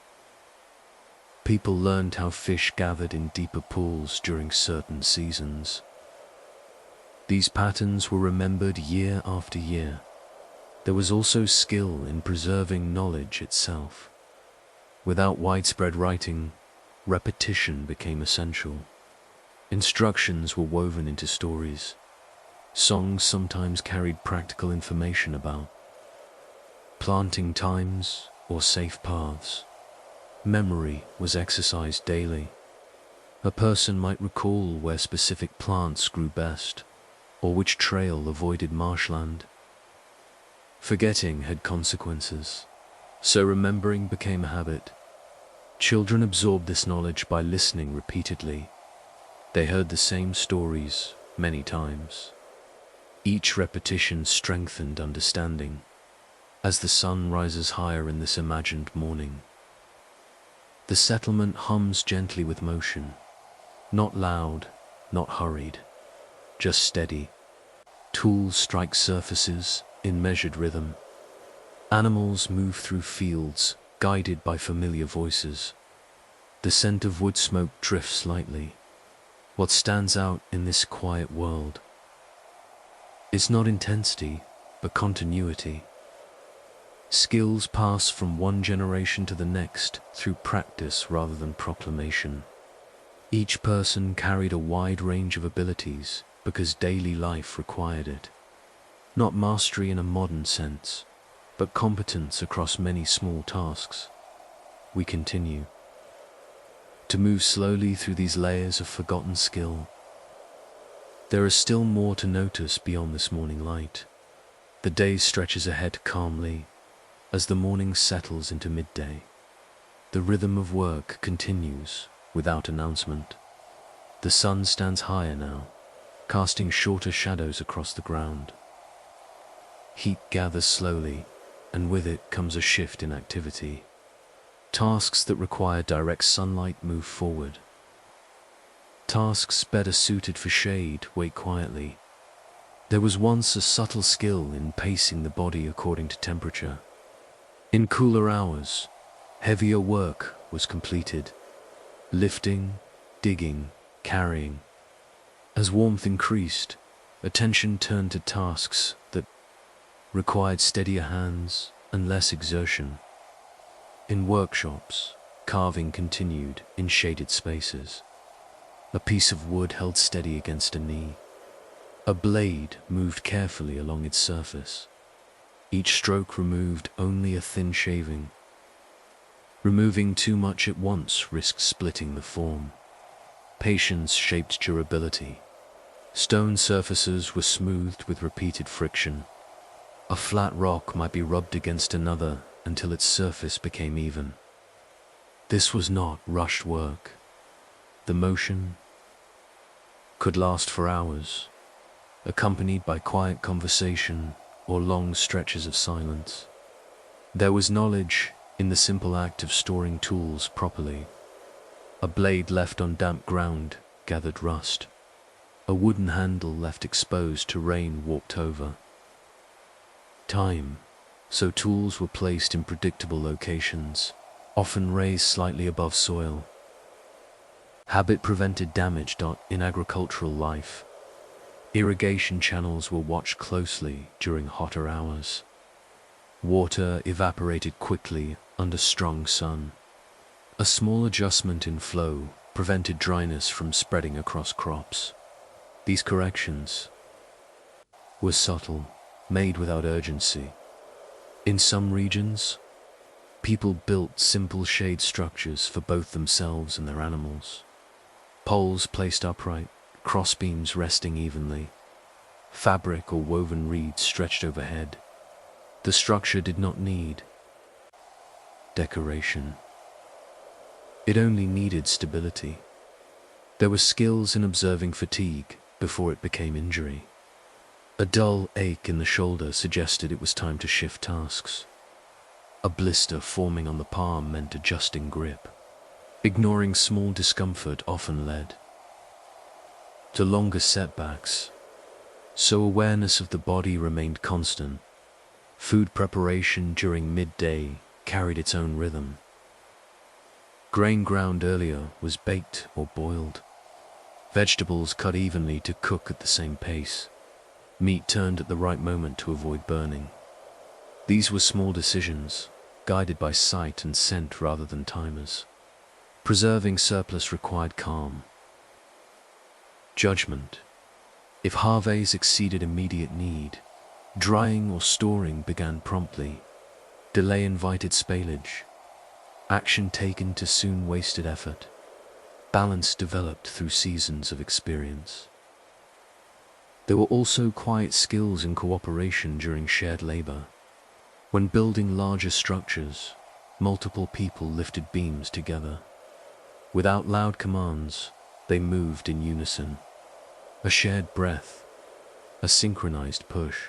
People learned how fish gathered in deeper pools during certain seasons. These patterns were remembered year after year. There was also skill in preserving knowledge itself. Without widespread writing, repetition became essential. Instructions were woven into stories. Songs sometimes carried practical information about planting times or safe paths. Memory was exercised daily. A person might recall where specific plants grew best, or which trail avoided marshland. Forgetting had consequences, so remembering became a habit. Children absorbed this knowledge by listening repeatedly. They heard the same stories many times. Each repetition strengthened understanding. As the sun rises higher in this imagined morning, the settlement hums gently with motion, not loud, not hurried, just steady. Tools strike surfaces in measured rhythm. Animals move through fields, guided by familiar voices. The scent of wood smoke drifts lightly. What stands out in this quiet world is not intensity, but continuity. Skills pass from one generation to the next through practice rather than proclamation. Each person carried a wide range of abilities because daily life required it. Not mastery in a modern sense, but competence across many small tasks. We continue to move slowly through these layers of forgotten skill. There is still more to notice beyond this morning light. The day stretches ahead calmly as the morning settles into midday. The rhythm of work continues without announcement. The sun stands higher now, casting shorter shadows across the ground. Heat gathers slowly, and with it comes a shift in activity. Tasks that require direct sunlight move forward. Tasks better suited for shade wait quietly. There was once a subtle skill in pacing the body according to temperature. In cooler hours, heavier work was completed. Lifting, digging, carrying. As warmth increased, attention turned to tasks that required steadier hands and less exertion. In workshops, carving continued in shaded spaces. A piece of wood held steady against a knee. A blade moved carefully along its surface. Each stroke removed only a thin shaving. Removing too much at once risked splitting the form. Patience shaped durability. Stone surfaces were smoothed with repeated friction. A flat rock might be rubbed against another until its surface became even. This was not rushed work. The motion could last for hours, accompanied by quiet conversation or long stretches of silence. There was knowledge in the simple act of storing tools properly. A blade left on damp ground gathered rust. A wooden handle left exposed to rain walked over. Time, so tools were placed in predictable locations, often raised slightly above soil. Habit prevented damage. In agricultural life, irrigation channels were watched closely during hotter hours. Water evaporated quickly under strong sun. A small adjustment in flow prevented dryness from spreading across crops. These corrections were subtle, made without urgency. In some regions, people built simple shade structures for both themselves and their animals. Poles placed upright, crossbeams resting evenly. Fabric or woven reeds stretched overhead. The structure did not need decoration. It only needed stability. There were skills in observing fatigue before it became injury. A dull ache in the shoulder suggested it was time to shift tasks. A blister forming on the palm meant adjusting grip. Ignoring small discomfort often led to longer setbacks, so awareness of the body remained constant. Food preparation during midday carried its own rhythm. Grain ground earlier was baked or boiled. Vegetables cut evenly to cook at the same pace. Meat turned at the right moment to avoid burning. These were small decisions, guided by sight and scent rather than timers. Preserving surplus required calm. Judgment. If harvests exceeded immediate need, drying or storing began promptly. Delay invited spillage. Action taken too soon wasted effort. Balance developed through seasons of experience. There were also quiet skills in cooperation during shared labor. When building larger structures, multiple people lifted beams together. Without loud commands, they moved in unison. A shared breath, a synchronized push.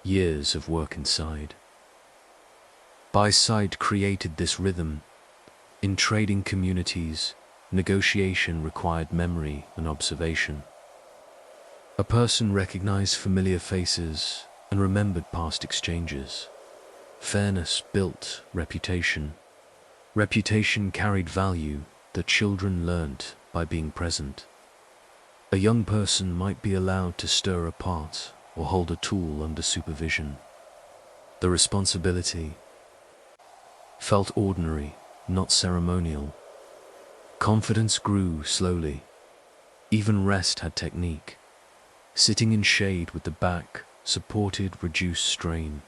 Years of work inside. By-side created this rhythm. In trading communities, negotiation required memory and observation. A person recognized familiar faces and remembered past exchanges. Fairness built reputation. Reputation carried value that children learnt by being present. A young person might be allowed to stir a pot or hold a tool under supervision. The responsibility felt ordinary, not ceremonial. Confidence grew slowly. Even rest had technique. Sitting in shade with the back supported reduced strain.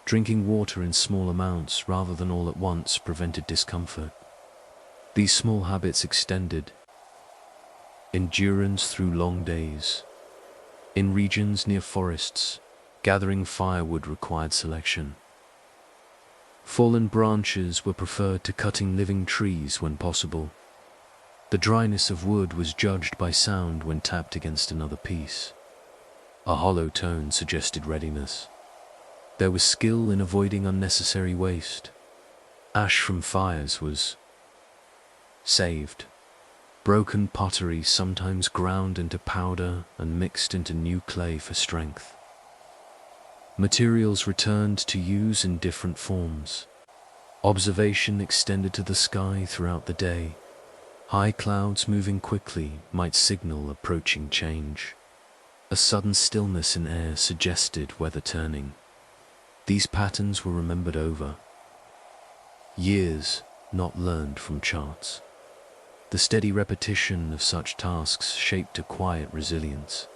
Drinking water in small amounts rather than all at once prevented discomfort. These small habits extended endurance through long days. In regions near forests, gathering firewood required selection. Fallen branches were preferred to cutting living trees when possible. The dryness of wood was judged by sound when tapped against another piece. A hollow tone suggested readiness. There was skill in avoiding unnecessary waste. Ash from fires was saved. Broken pottery sometimes ground into powder and mixed into new clay for strength. Materials returned to use in different forms. Observation extended to the sky throughout the day. High clouds moving quickly might signal approaching change. A sudden stillness in air suggested weather turning. These patterns were remembered over years, not learned from charts. The steady repetition of such tasks shaped a quiet resilience.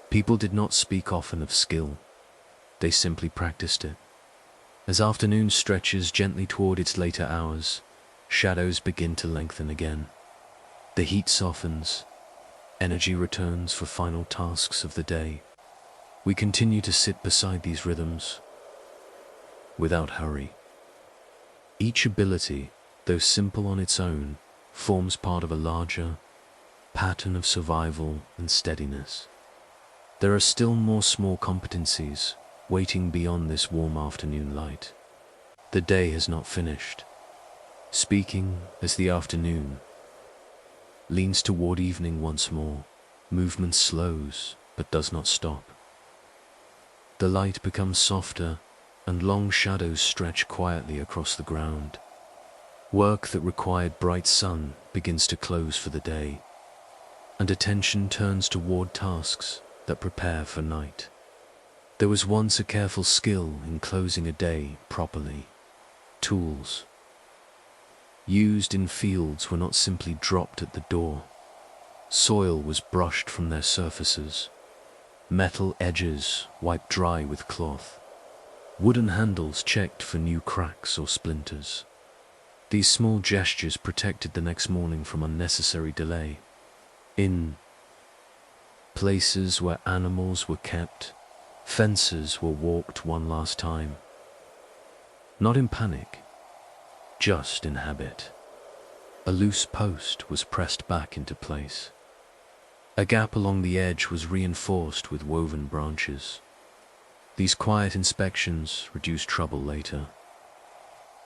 People did not speak often of skill. They simply practiced it. As afternoon stretches gently toward its later hours, shadows begin to lengthen again. The heat softens. Energy returns for final tasks of the day. We continue to sit beside these rhythms without hurry. Each ability, though simple on its own, forms part of a larger pattern of survival and steadiness. There are still more small competencies waiting beyond this warm afternoon light. The day has not finished. Speaking as the afternoon leans toward evening once more, movement slows but does not stop. The light becomes softer and long shadows stretch quietly across the ground. Work that required bright sun begins to close for the day, and attention turns toward tasks that prepare for night. There was once a careful skill in closing a day properly. Tools used in fields were not simply dropped at the door. Soil was brushed from their surfaces. Metal edges wiped dry with cloth. Wooden handles checked for new cracks or splinters. These small gestures protected the next morning from unnecessary delay. In places where animals were kept, fences were walked one last time. Not in panic, just in habit. A loose post was pressed back into place. A gap along the edge was reinforced with woven branches. These quiet inspections reduced trouble later.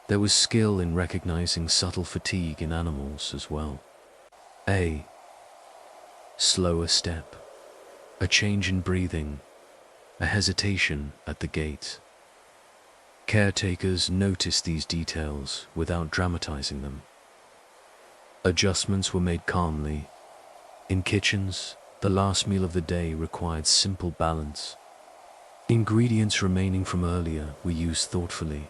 There was skill in recognizing subtle fatigue in animals as well. A slower step, a change in breathing, a hesitation at the gate. Caretakers noticed these details without dramatizing them. Adjustments were made calmly. In kitchens, the last meal of the day required simple balance. Ingredients remaining from earlier were used thoughtfully.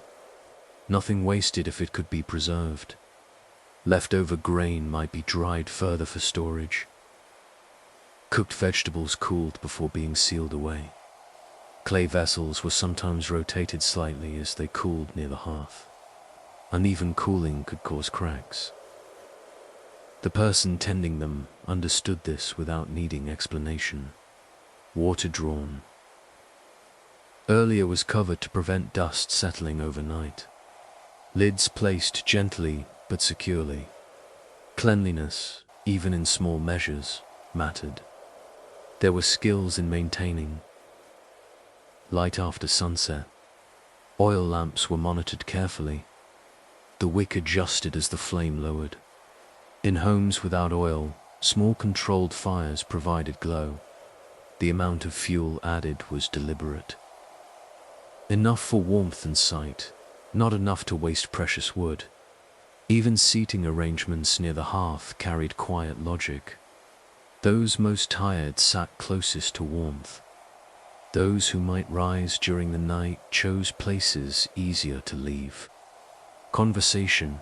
Nothing wasted if it could be preserved. Leftover grain might be dried further for storage. Cooked vegetables cooled before being sealed away. Clay vessels were sometimes rotated slightly as they cooled near the hearth. Uneven cooling could cause cracks. The person tending them understood this without needing explanation. Water drawn. Earlier was covered to prevent dust settling overnight. Lids placed gently but securely. Cleanliness, even in small measures, mattered. There were skills in maintaining. Light after sunset. Oil lamps were monitored carefully. The wick adjusted as the flame lowered. In homes without oil, small controlled fires provided glow. The amount of fuel added was deliberate. Enough for warmth and sight, not enough to waste precious wood. Even seating arrangements near the hearth carried quiet logic. Those most tired sat closest to warmth. Those who might rise during the night chose places easier to leave. Conversation,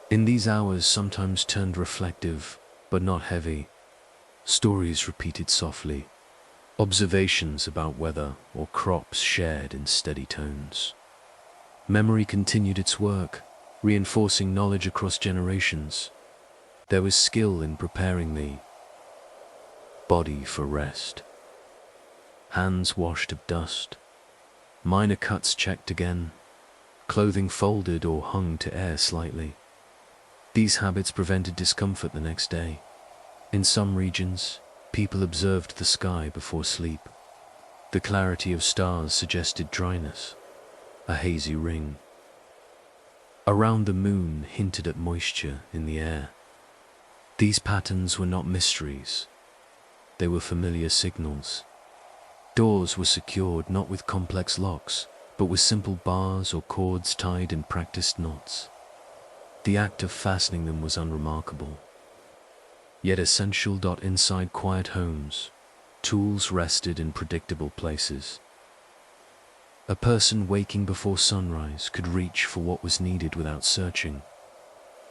in these hours, sometimes turned reflective, but not heavy. Stories repeated softly. Observations about weather or crops shared in steady tones. Memory continued its work, reinforcing knowledge across generations. There was skill in preparing the body for rest. Hands washed of dust. Minor cuts checked again. Clothing folded or hung to air slightly. These habits prevented discomfort the next day. In some regions, people observed the sky before sleep. The clarity of stars suggested dryness, a hazy ring. Around the moon hinted at moisture in the air. These patterns were not mysteries. They were familiar signals. Doors were secured not with complex locks, but with simple bars or cords tied in practiced knots. The act of fastening them was unremarkable, yet essential. Inside quiet homes, tools rested in predictable places. A person waking before sunrise could reach for what was needed without searching.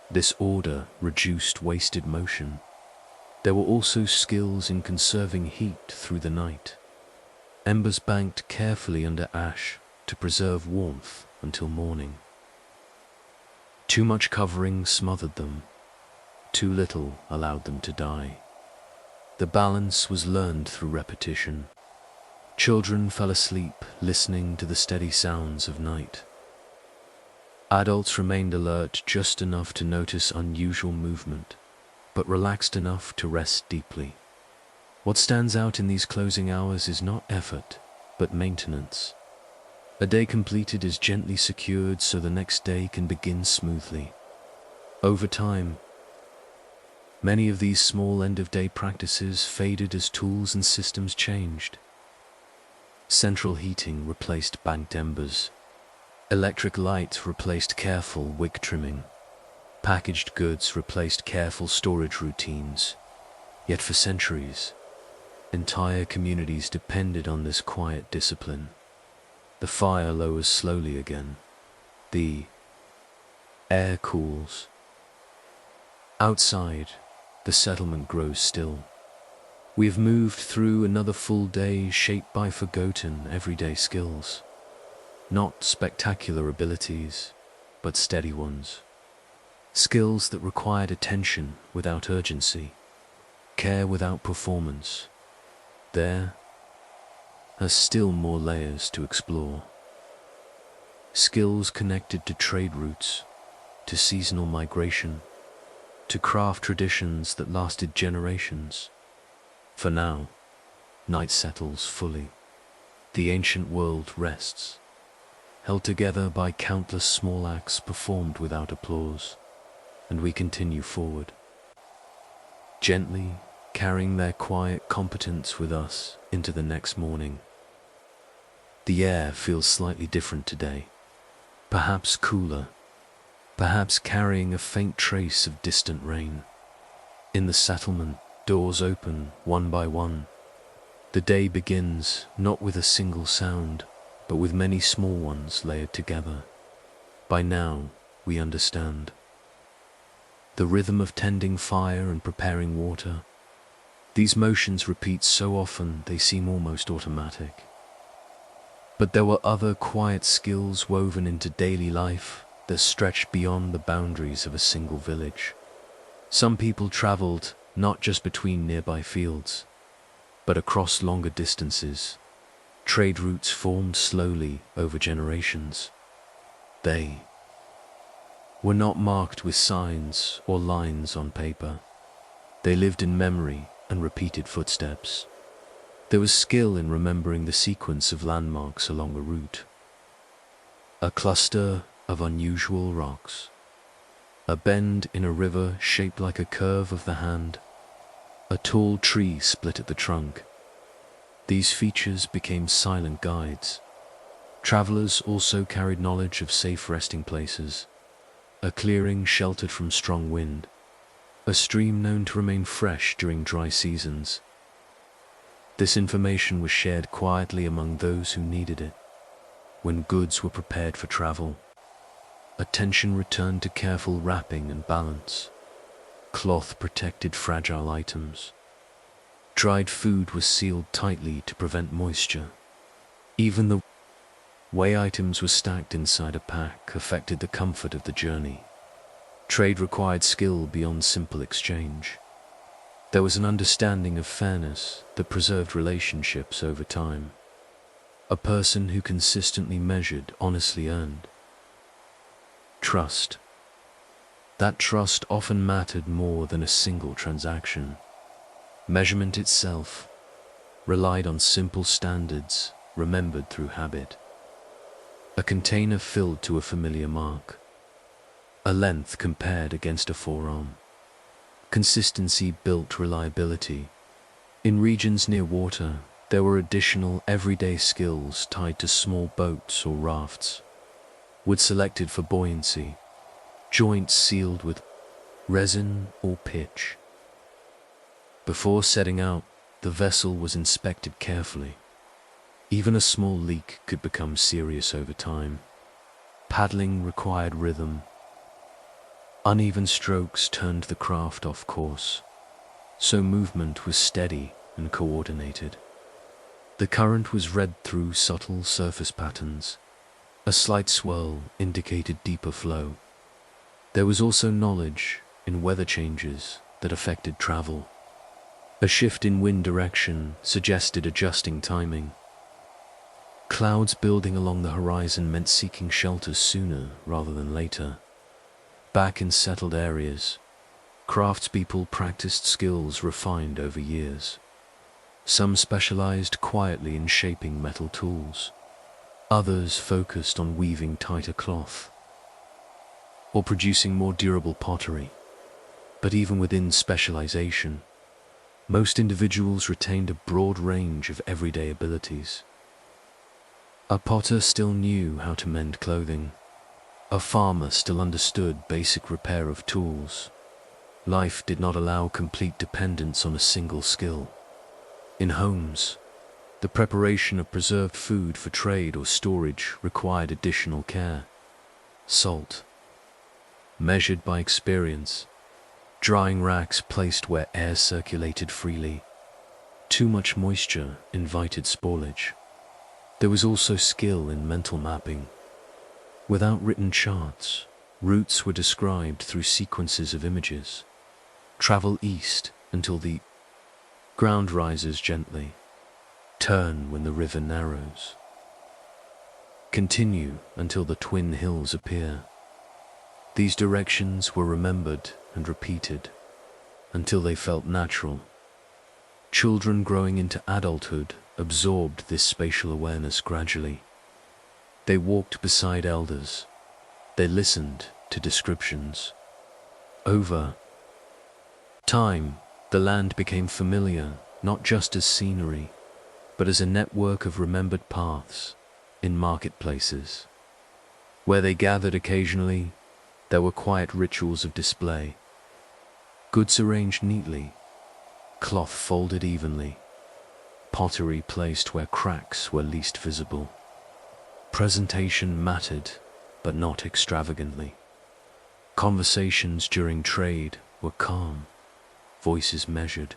This order reduced wasted motion. There were also skills in conserving heat through the night. Embers banked carefully under ash to preserve warmth until morning. Too much covering smothered them. Too little allowed them to die. The balance was learned through repetition. Children fell asleep listening to the steady sounds of night. Adults remained alert just enough to notice unusual movement, but relaxed enough to rest deeply. What stands out in these closing hours is not effort, but maintenance. A day completed is gently secured so the next day can begin smoothly. Over time, many of these small end-of-day practices faded as tools and systems changed. Central heating replaced banked embers. Electric light replaced careful wick trimming. Packaged goods replaced careful storage routines. Yet for centuries, entire communities depended on this quiet discipline. The fire lowers slowly again. The air cools. Outside, the settlement grows still. We have moved through another full day shaped by forgotten everyday skills. Not spectacular abilities, but steady ones. Skills that required attention without urgency, care without performance. There are still more layers to explore. Skills connected to trade routes, to seasonal migration, to craft traditions that lasted generations. For now, night settles fully. The ancient world rests, held together by countless small acts performed without applause, and we continue forward, gently carrying their quiet competence with us into the next morning. The air feels slightly different today, perhaps cooler, perhaps carrying a faint trace of distant rain. In the settlement, doors open one by one. The day begins not with a single sound, but with many small ones layered together. By now, we understand. The rhythm of tending fire and preparing water. These motions repeat so often they seem almost automatic. But there were other quiet skills woven into daily life that stretched beyond the boundaries of a single village. Some people traveled not just between nearby fields, but across longer distances. Trade routes formed slowly over generations. They were not marked with signs or lines on paper. They lived in memory and repeated footsteps. There was skill in remembering the sequence of landmarks along a route. A cluster of unusual rocks. A bend in a river shaped like a curve of the hand. A tall tree split at the trunk. These features became silent guides. Travelers also carried knowledge of safe resting places. A clearing sheltered from strong wind. A stream known to remain fresh during dry seasons. This information was shared quietly among those who needed it. When goods were prepared for travel, attention returned to careful wrapping and balance. Cloth protected fragile items. Dried food was sealed tightly to prevent moisture. Even the way items were stacked inside a pack affected the comfort of the journey. Trade required skill beyond simple exchange. There was an understanding of fairness that preserved relationships over time. A person who consistently measured honestly earned trust. That trust often mattered more than a single transaction. Measurement itself relied on simple standards remembered through habit. A container filled to a familiar mark. A length compared against a forearm. Consistency built reliability. In regions near water, there were additional everyday skills tied to small boats or rafts. Wood selected for buoyancy. Joints sealed with resin or pitch. Before setting out, the vessel was inspected carefully. Even a small leak could become serious over time. Paddling required rhythm. Uneven strokes turned the craft off course, so movement was steady and coordinated. The current was read through subtle surface patterns. A slight swirl indicated deeper flow. There was also knowledge in weather changes that affected travel. A shift in wind direction suggested adjusting timing. Clouds building along the horizon meant seeking shelter sooner rather than later. Back in settled areas, craftspeople practiced skills refined over years. Some specialized quietly in shaping metal tools. Others focused on weaving tighter cloth or producing more durable pottery. But even within specialization, most individuals retained a broad range of everyday abilities. A potter still knew how to mend clothing. A farmer still understood basic repair of tools. Life did not allow complete dependence on a single skill. In homes, the preparation of preserved food for trade or storage required additional care. Salt, measured by experience. Drying racks placed where air circulated freely. Too much moisture invited spoilage. There was also skill in mental mapping. Without written charts, routes were described through sequences of images. Travel east until the ground rises gently. Turn when the river narrows. Continue until the twin hills appear. These directions were remembered and repeated until they felt natural. Children growing into adulthood absorbed this spatial awareness gradually. They walked beside elders. They listened to descriptions. Over time, the land became familiar, not just as scenery, but as a network of remembered paths in marketplaces. Where they gathered occasionally, there were quiet rituals of display. Goods arranged neatly, cloth folded evenly, pottery placed where cracks were least visible. Presentation mattered, but not extravagantly. Conversations during trade were calm, voices measured,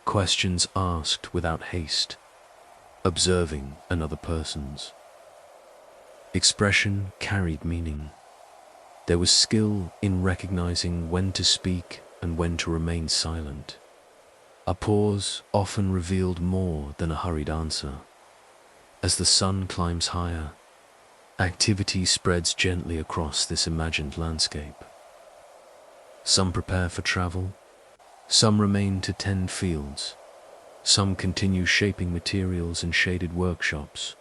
questions asked without haste, observing another person's. Expression carried meaning. There was skill in recognizing when to speak and when to remain silent. A pause often revealed more than a hurried answer. As the sun climbs higher, activity spreads gently across this imagined landscape. Some prepare for travel, some remain to tend fields, some continue shaping materials in shaded workshops.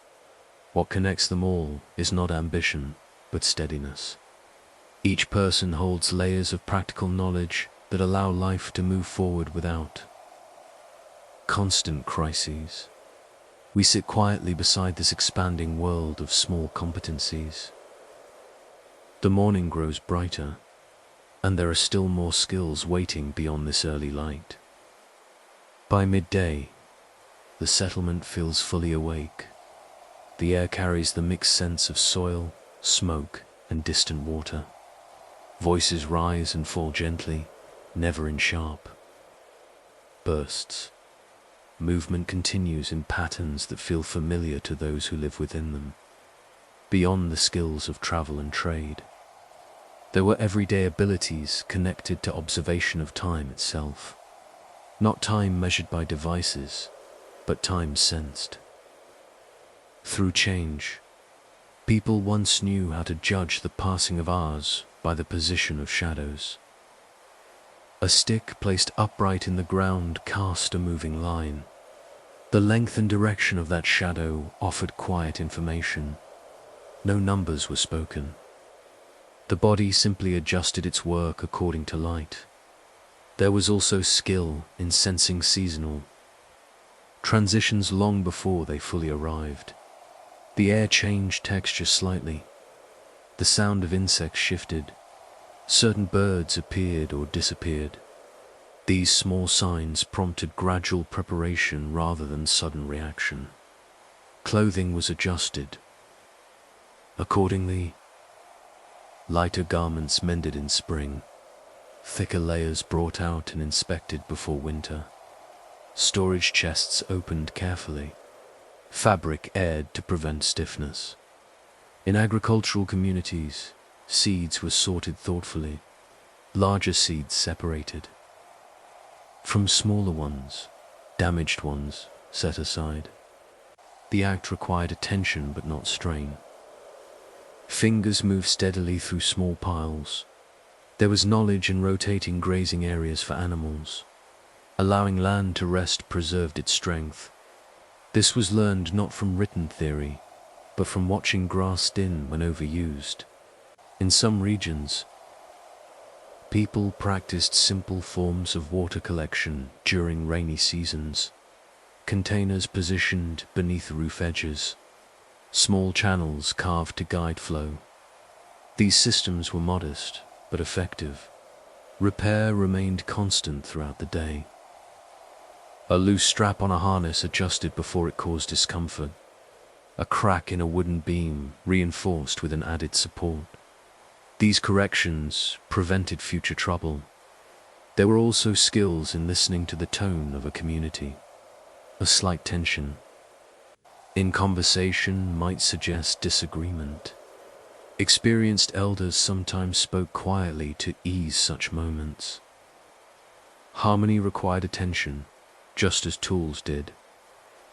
What connects them all is not ambition, but steadiness. Each person holds layers of practical knowledge that allow life to move forward without constant crises. We sit quietly beside this expanding world of small competencies. The morning grows brighter, and there are still more skills waiting beyond this early light. By midday, the settlement feels fully awake. The air carries the mixed scents of soil, smoke, and distant water. Voices rise and fall gently, never in sharp bursts. Movement continues in patterns that feel familiar to those who live within them. Beyond the skills of travel and trade, there were everyday abilities connected to observation of time itself. Not time measured by devices, but time sensed. Through change, people once knew how to judge the passing of hours by the position of shadows. A stick placed upright in the ground cast a moving line. The length and direction of that shadow offered quiet information. No numbers were spoken. The body simply adjusted its work according to light. There was also skill in sensing seasonal transitions long before they fully arrived. The air changed texture slightly. The sound of insects shifted. Certain birds appeared or disappeared. These small signs prompted gradual preparation rather than sudden reaction. Clothing was adjusted accordingly. Lighter garments mended in spring. Thicker layers brought out and inspected before winter. Storage chests opened carefully. Fabric aired to prevent stiffness. In agricultural communities, seeds were sorted thoughtfully. Larger seeds separated from smaller ones, damaged ones set aside. The act required attention but not strain. Fingers moved steadily through small piles. There was knowledge in rotating grazing areas for animals. Allowing land to rest preserved its strength. This was learned not from written theory, but from watching grass thin when overused. In some regions, people practiced simple forms of water collection during rainy seasons. Containers positioned beneath roof edges. Small channels carved to guide flow. These systems were modest, but effective. Repair remained constant throughout the day. A loose strap on a harness adjusted before it caused discomfort. A crack in a wooden beam reinforced with an added support. These corrections prevented future trouble. There were also skills in listening to the tone of a community. A slight tension in conversation might suggest disagreement. Experienced elders sometimes spoke quietly to ease such moments. Harmony required attention, just as tools did.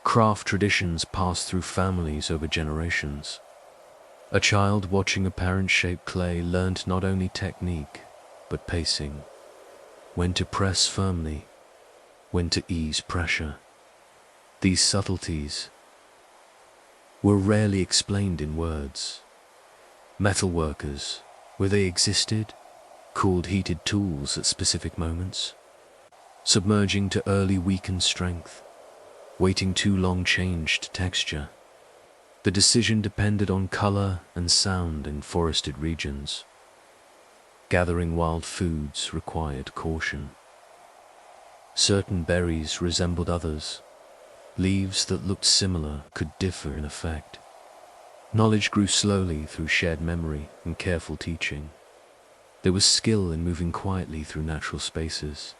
Craft traditions passed through families over generations. A child watching a parent shape clay learned not only technique, but pacing. When to press firmly, when to ease pressure. These subtleties were rarely explained in words. Metalworkers, where they existed, cooled heated tools at specific moments. Submerging to early weakened strength. Waiting too long changed texture. The decision depended on color and sound in forested regions. Gathering wild foods required caution. Certain berries resembled others. Leaves that looked similar could differ in effect. Knowledge grew slowly through shared memory and careful teaching. There was skill in moving quietly through natural spaces.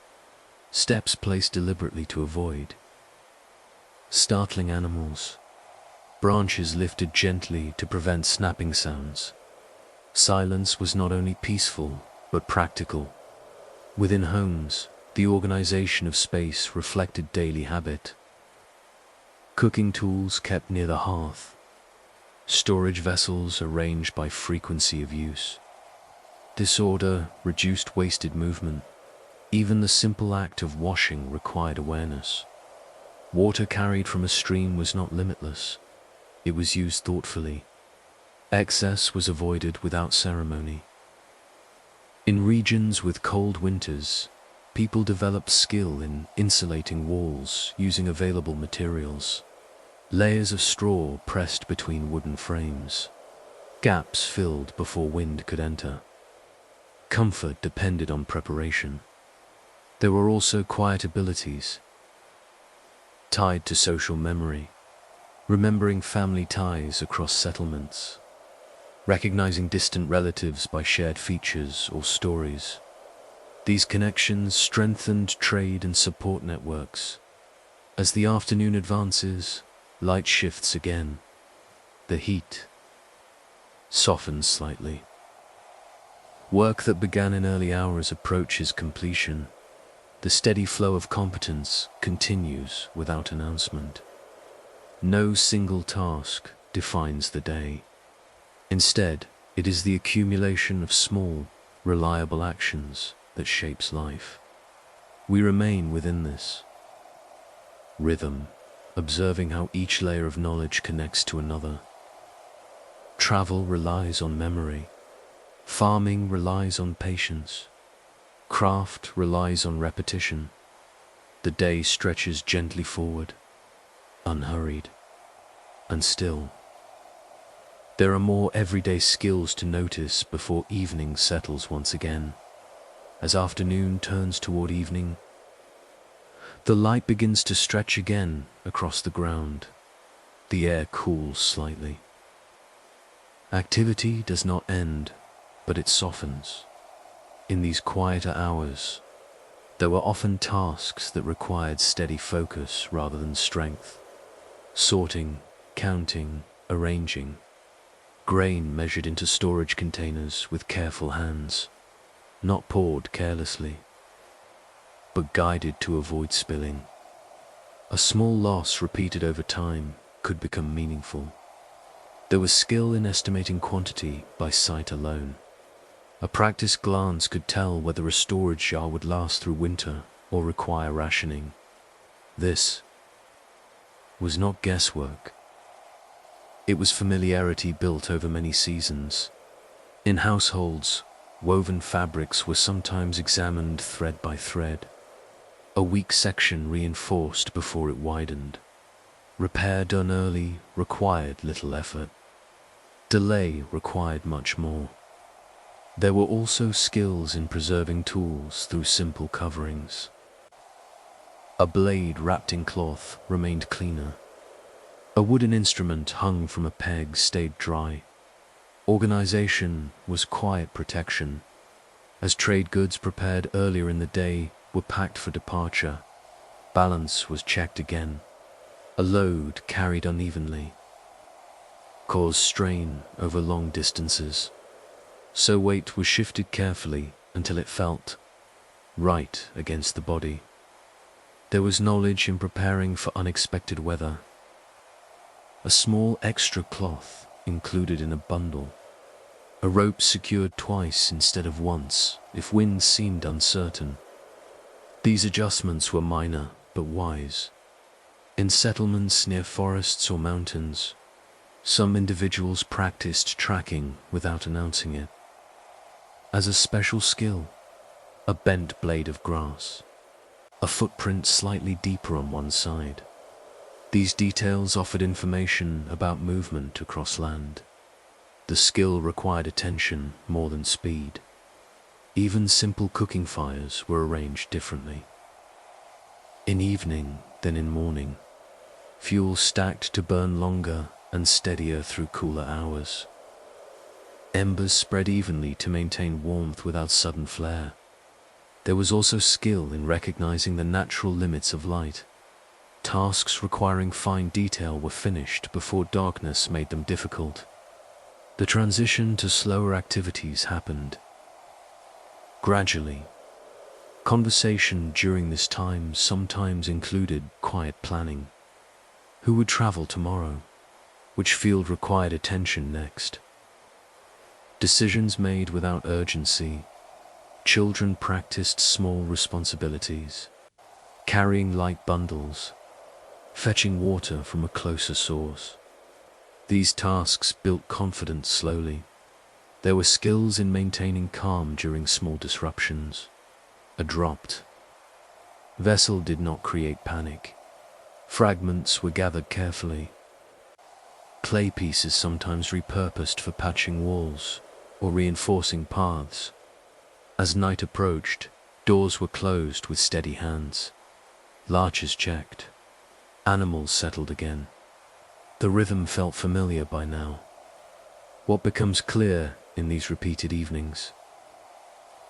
Steps placed deliberately to avoid startling animals. Branches lifted gently to prevent snapping sounds. Silence was not only peaceful, but practical. Within homes, the organization of space reflected daily habit. Cooking tools kept near the hearth, storage vessels arranged by frequency of use. This order reduced wasted movement. Even the simple act of washing required awareness. Water carried from a stream was not limitless. It was used thoughtfully. Excess was avoided without ceremony. In regions with cold winters, people developed skill in insulating walls using available materials. Layers of straw pressed between wooden frames. Gaps filled before wind could enter. Comfort depended on preparation. There were also quiet abilities tied to social memory, remembering family ties across settlements, recognizing distant relatives by shared features or stories. These connections strengthened trade and support networks. As the afternoon advances, light shifts again. The heat softens slightly. Work that began in early hours approaches completion. The steady flow of competence continues without announcement. No single task defines the day. Instead, it is the accumulation of small, reliable actions that shapes life. We remain within this rhythm, observing how each layer of knowledge connects to another. Travel relies on memory. Farming relies on patience. Craft relies on repetition. The day stretches gently forward, unhurried, and still. There are more everyday skills to notice before evening settles once again. As afternoon turns toward evening, the light begins to stretch again across the ground. The air cools slightly. Activity does not end, but it softens. In these quieter hours, there were often tasks that required steady focus rather than strength. Sorting, counting, arranging. Grain measured into storage containers with careful hands, not poured carelessly, but guided to avoid spilling. A small loss repeated over time could become meaningful. There was skill in estimating quantity by sight alone. A practiced glance could tell whether a storage jar would last through winter or require rationing. This was not guesswork. It was familiarity built over many seasons. In households, woven fabrics were sometimes examined thread by thread. A weak section reinforced before it widened. Repair done early required little effort. Delay required much more. There were also skills in preserving tools through simple coverings. A blade wrapped in cloth remained cleaner. A wooden instrument hung from a peg stayed dry. Organization was quiet protection. As trade goods prepared earlier in the day were packed for departure, balance was checked again. A load carried unevenly caused strain over long distances. So weight was shifted carefully until it felt right against the body. There was knowledge in preparing for unexpected weather. A small extra cloth included in a bundle. A rope secured twice instead of once if wind seemed uncertain. These adjustments were minor but wise. In settlements near forests or mountains, some individuals practiced tracking without announcing it. As a special skill, a bent blade of grass, a footprint slightly deeper on one side. These details offered information about movement across land. The skill required attention more than speed. Even simple cooking fires were arranged differently. In evening than in morning, fuel stacked to burn longer and steadier through cooler hours. Embers spread evenly to maintain warmth without sudden flare. There was also skill in recognizing the natural limits of light. Tasks requiring fine detail were finished before darkness made them difficult. The transition to slower activities happened gradually. Conversation during this time sometimes included quiet planning. Who would travel tomorrow? Which field required attention next? Decisions made without urgency. Children practiced small responsibilities, carrying light bundles, fetching water from a closer source. These tasks built confidence slowly. There were skills in maintaining calm during small disruptions. A dropped vessel did not create panic. Fragments were gathered carefully. Clay pieces sometimes repurposed for patching walls or reinforcing paths. As night approached, doors were closed with steady hands. Larches checked. Animals settled again. The rhythm felt familiar by now. What becomes clear in these repeated evenings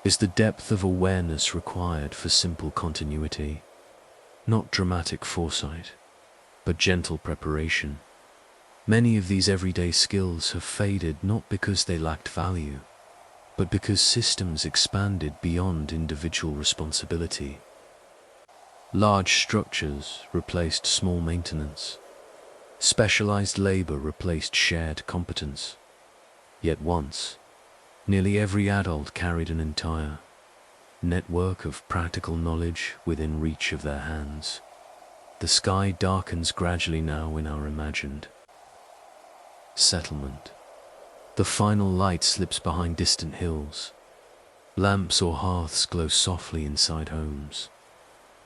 is the depth of awareness required for simple continuity. Not dramatic foresight, but gentle preparation. Many of these everyday skills have faded not because they lacked value, but because systems expanded beyond individual responsibility. Large structures replaced small maintenance. Specialized labor replaced shared competence. Yet once, nearly every adult carried an entire network of practical knowledge within reach of their hands. The sky darkens gradually now in our imagined settlement. The final light slips behind distant hills. Lamps or hearths glow softly inside homes.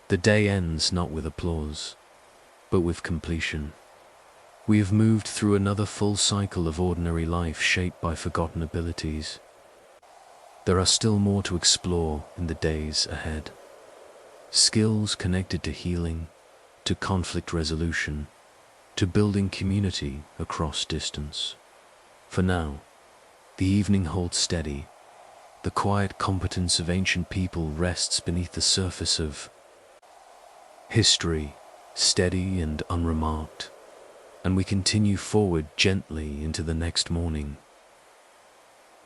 The day ends not with applause, but with completion. We have moved through another full cycle of ordinary life shaped by forgotten abilities. There are still more to explore in the days ahead. Skills connected to healing, to conflict resolution, to building community across distance. For now, the evening holds steady. The quiet competence of ancient people rests beneath the surface of history, steady and unremarked, and we continue forward gently into the next morning.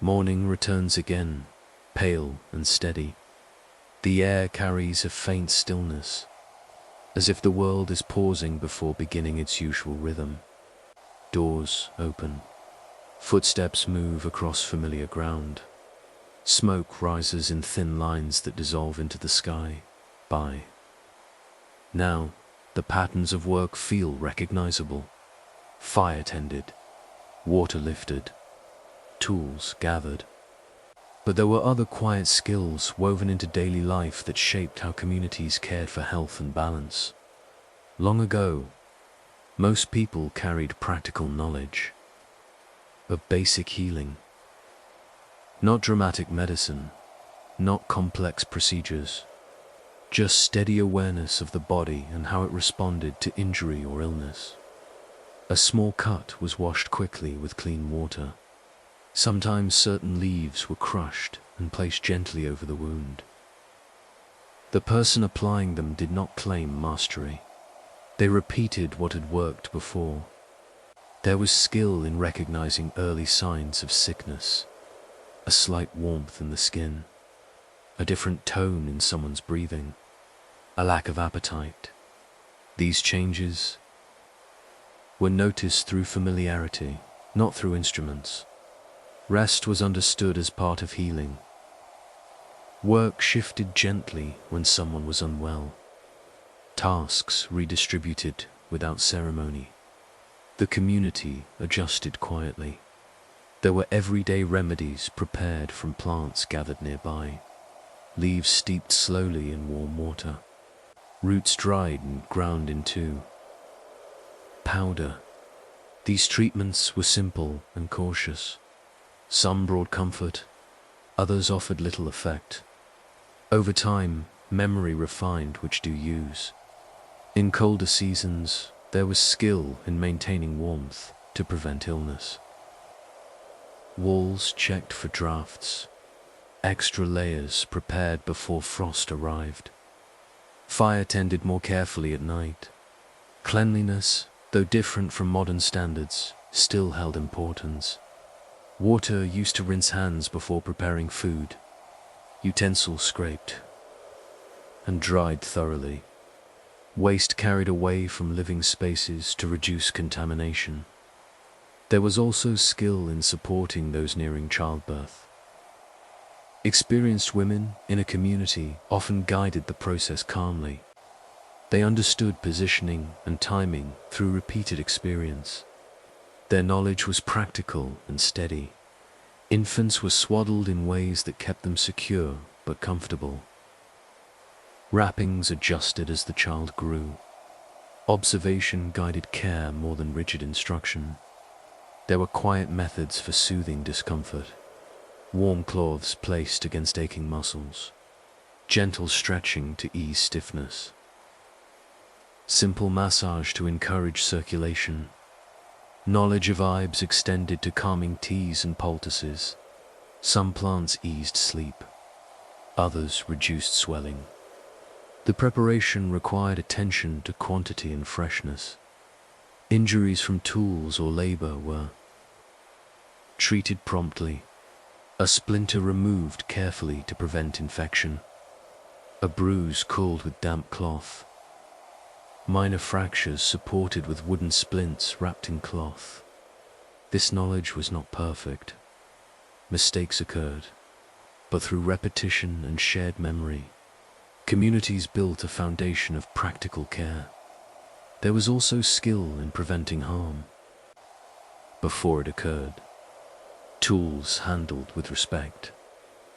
Morning returns again, pale and steady. The air carries a faint stillness, as if the world is pausing before beginning its usual rhythm. Doors open. Footsteps move across familiar ground. Smoke rises in thin lines that dissolve into the sky. Now, the patterns of work feel recognizable. Fire tended, water lifted, tools gathered. But there were other quiet skills woven into daily life that shaped how communities cared for health and balance. Long ago, most people carried practical knowledge of basic healing. Not dramatic medicine, not complex procedures, just steady awareness of the body and how it responded to injury or illness. A small cut was washed quickly with clean water. Sometimes certain leaves were crushed and placed gently over the wound. The person applying them did not claim mastery. They repeated what had worked before. There was skill in recognizing early signs of sickness, a slight warmth in the skin, a different tone in someone's breathing, a lack of appetite. These changes were noticed through familiarity, not through instruments. Rest was understood as part of healing. Work shifted gently when someone was unwell. Tasks redistributed without ceremony. The community adjusted quietly. There were everyday remedies prepared from plants gathered nearby. Leaves steeped slowly in warm water. Roots dried and ground into powder. These treatments were simple and cautious. Some brought comfort, others offered little effect. Over time, memory refined which to use. In colder seasons, there was skill in maintaining warmth to prevent illness. Walls checked for drafts, extra layers prepared before frost arrived. Fire tended more carefully at night. Cleanliness, though different from modern standards, still held importance. Water used to rinse hands before preparing food. Utensils scraped. and dried thoroughly. Waste carried away from living spaces to reduce contamination. There was also skill in supporting those nearing childbirth. Experienced women in a community often guided the process calmly. They understood positioning and timing through repeated experience. Their knowledge was practical and steady. Infants were swaddled in ways that kept them secure but comfortable. Wrappings adjusted as the child grew. Observation guided care more than rigid instruction. There were quiet methods for soothing discomfort. Warm cloths placed against aching muscles. Gentle stretching to ease stiffness. Simple massage to encourage circulation. Knowledge of herbs extended to calming teas and poultices. Some plants eased sleep. Others reduced swelling. The preparation required attention to quantity and freshness. Injuries from tools or labor were treated promptly. A splinter removed carefully to prevent infection. A bruise cooled with damp cloth. Minor fractures supported with wooden splints wrapped in cloth. This knowledge was not perfect. Mistakes occurred, but through repetition and shared memory, communities built a foundation of practical care. There was also skill in preventing harm before it occurred. Tools handled with respect.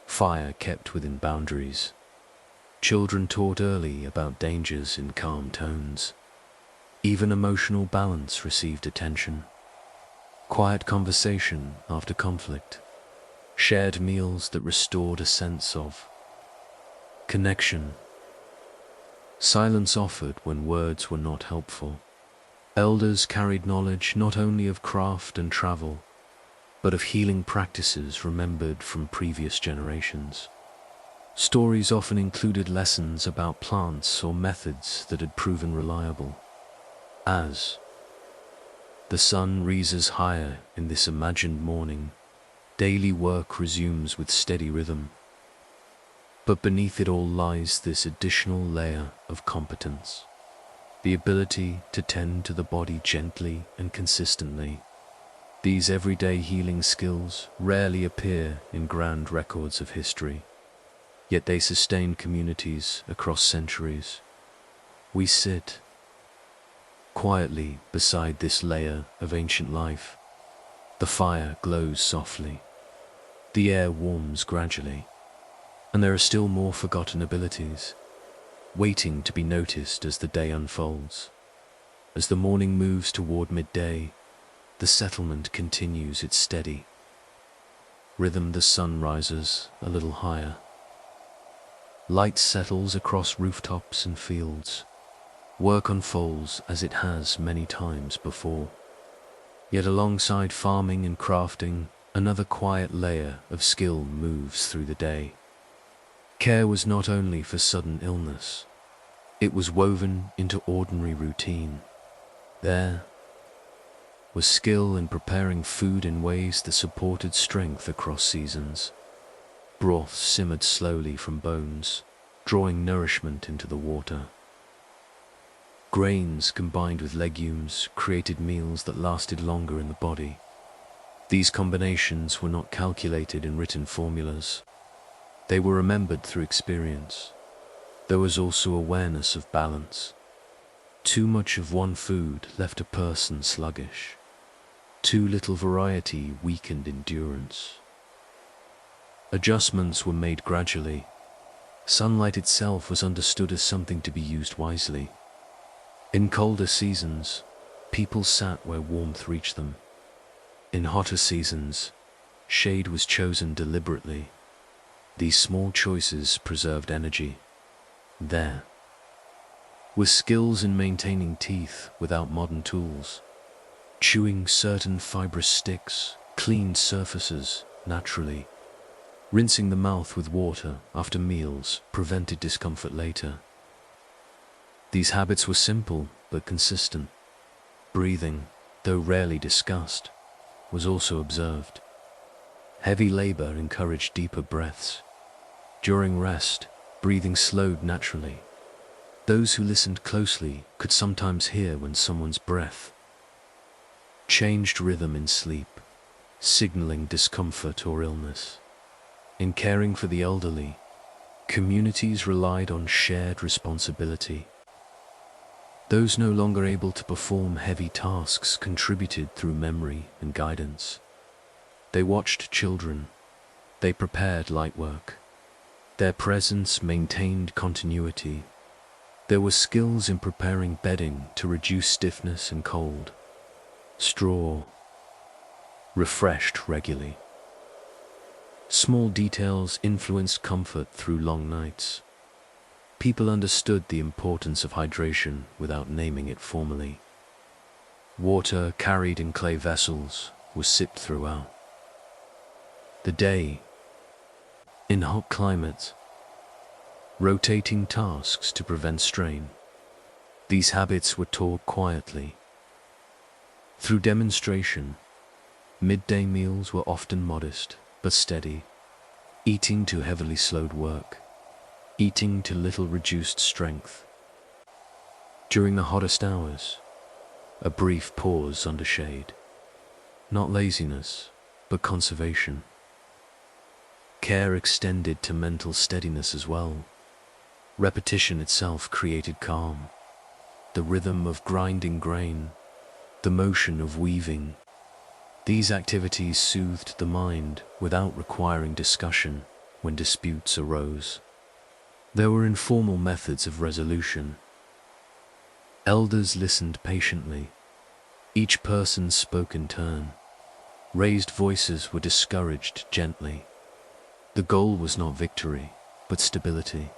Fire kept within boundaries. Children taught early about dangers in calm tones. Even emotional balance received attention. Quiet conversation after conflict. Shared meals that restored a sense of connection. Silence offered when words were not helpful. Elders carried knowledge not only of craft and travel, but of healing practices remembered from previous generations. Stories often included lessons about plants or methods that had proven reliable. As the sun rises higher in this imagined morning, daily work resumes with steady rhythm. But beneath it all lies this additional layer of competence. The ability to tend to the body gently and consistently. These everyday healing skills rarely appear in grand records of history. Yet they sustain communities across centuries. We sit quietly beside this layer of ancient life. The fire glows softly. The air warms gradually. And there are still more forgotten abilities, waiting to be noticed as the day unfolds. As the morning moves toward midday, the settlement continues its steady rhythm. The sun rises a little higher. Light settles across rooftops and fields. Work unfolds as it has many times before. Yet alongside farming and crafting, another quiet layer of skill moves through the day. Care was not only for sudden illness. It was woven into ordinary routine. There was skill in preparing food in ways that supported strength across seasons. Broth simmered slowly from bones, drawing nourishment into the water. Grains combined with legumes created meals that lasted longer in the body. These combinations were not calculated in written formulas. They were remembered through experience. There was also awareness of balance. Too much of one food left a person sluggish. Too little variety weakened endurance. Adjustments were made gradually. Sunlight itself was understood as something to be used wisely. In colder seasons, people sat where warmth reached them. In hotter seasons, shade was chosen deliberately. These small choices preserved energy. There were skills in maintaining teeth without modern tools. Chewing certain fibrous sticks, cleaned surfaces naturally. Rinsing the mouth with water after meals prevented discomfort later. These habits were simple but consistent. Breathing, though rarely discussed, was also observed. Heavy labor encouraged deeper breaths. During rest, Breathing slowed naturally. Those who listened closely could sometimes hear when someone's breath changed rhythm in sleep, signaling discomfort or illness. In caring for the elderly, communities relied on shared responsibility. Those no longer able to perform heavy tasks contributed through memory and guidance. They watched children. They prepared light work. Their presence maintained continuity. There were skills in preparing bedding to reduce stiffness and cold. Straw refreshed regularly. Small details influenced comfort through long nights. People understood the importance of hydration without naming it formally. Water carried in clay vessels was sipped throughout the day. In hot climates, rotating tasks to prevent strain. These habits were taught quietly. Through demonstration, midday meals were often modest but steady. Eating too heavily slowed work. Eating too little reduced strength. During the hottest hours, a brief pause under shade. Not laziness, but conservation. Care extended to mental steadiness as well. Repetition itself created calm. The rhythm of grinding grain, the motion of weaving. These activities soothed the mind without requiring discussion when disputes arose. There were informal methods of resolution. Elders listened patiently. Each person spoke in turn. Raised voices were discouraged gently. The goal was not victory, but stability.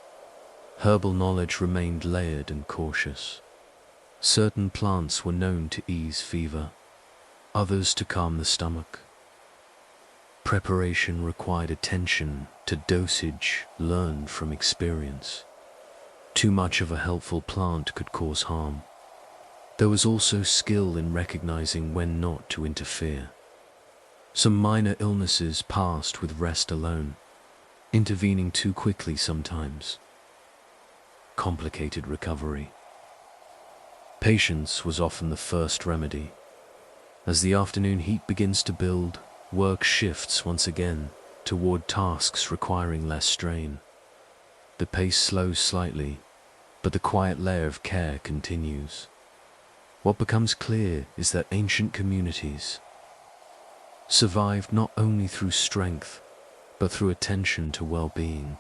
Herbal knowledge remained layered and cautious. Certain plants were known to ease fever, others to calm the stomach. Preparation required attention to dosage learned from experience. Too much of a helpful plant could cause harm. There was also skill in recognizing when not to interfere. Some minor illnesses passed with rest alone, intervening too quickly sometimes. Complicated recovery. Patience was often the first remedy. As the afternoon heat begins to build, work shifts once again toward tasks requiring less strain. The pace slows slightly, but the quiet layer of care continues. What becomes clear is that ancient communities survived not only through strength, but through attention to well-being.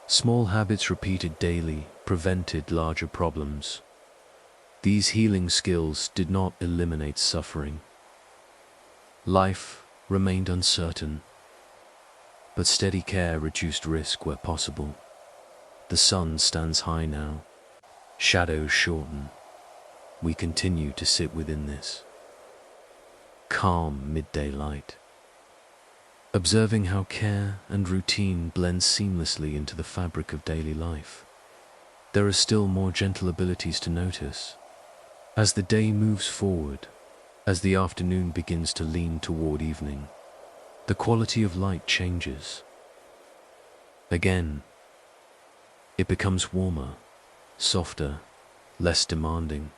Small habits repeated daily prevented larger problems. These healing skills did not eliminate suffering. Life remained uncertain, but steady care reduced risk where possible. The sun stands high now. Shadows shorten. We continue to sit within this calm midday light, observing how care and routine blend seamlessly into the fabric of daily life. There are still more gentle abilities to notice. As the day moves forward, as the afternoon begins to lean toward evening, the quality of light changes. Again, it becomes warmer, softer, less demanding.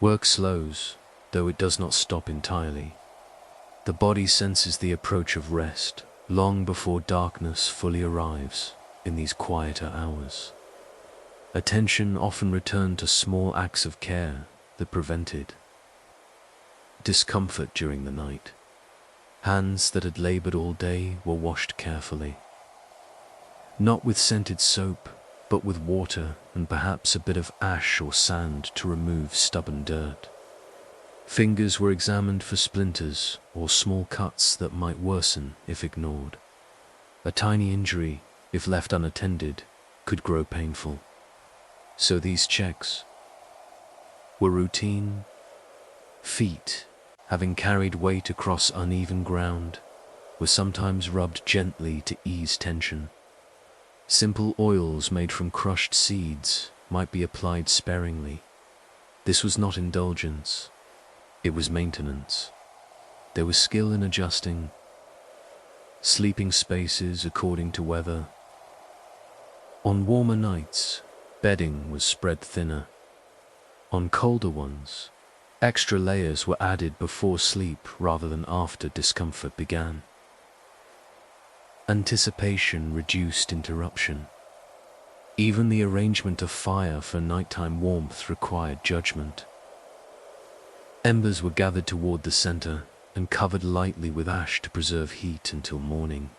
Work slows, though it does not stop entirely. The body senses the approach of rest long before darkness fully arrives in these quieter hours. Attention often returned to small acts of care that prevented discomfort during the night. Hands that had labored all day were washed carefully. Not with scented soap, but with water and perhaps a bit of ash or sand to remove stubborn dirt. Fingers were examined for splinters or small cuts that might worsen if ignored. A tiny injury, if left unattended, could grow painful. So these checks were routine. Feet, having carried weight across uneven ground, were sometimes rubbed gently to ease tension. Simple oils made from crushed seeds might be applied sparingly. This was not indulgence, it was maintenance. There was skill in adjusting sleeping spaces according to weather, On warmer nights, bedding was spread thinner. On colder ones, extra layers were added before sleep rather than after discomfort began. Anticipation reduced interruption. Even the arrangement of fire for nighttime warmth required judgment. Embers were gathered toward the center and covered lightly with ash to preserve heat until morning.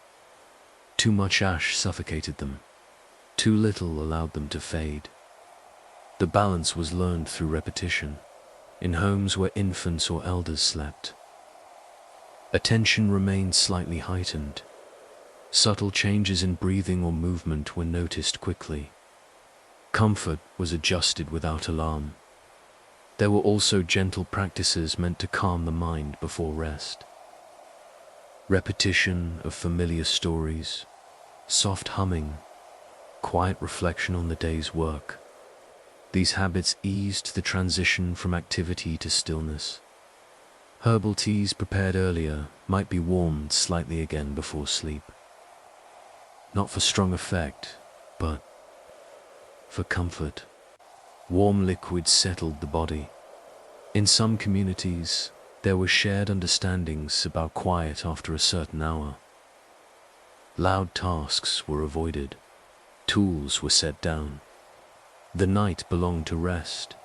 Too much ash suffocated them. Too little allowed them to fade. The balance was learned through repetition, in homes where infants or elders slept. Attention remained slightly heightened. Subtle changes in breathing or movement were noticed quickly. Comfort was adjusted without alarm. There were also gentle practices meant to calm the mind before rest. Repetition of familiar stories, soft humming, quiet reflection on the day's work. These habits eased the transition from activity to stillness. Herbal teas prepared earlier might be warmed slightly again before sleep. Not for strong effect, but for comfort. Warm liquids settled the body. In some communities, there were shared understandings about quiet after a certain hour. Loud tasks were avoided. Tools were set down. The night belonged to rest.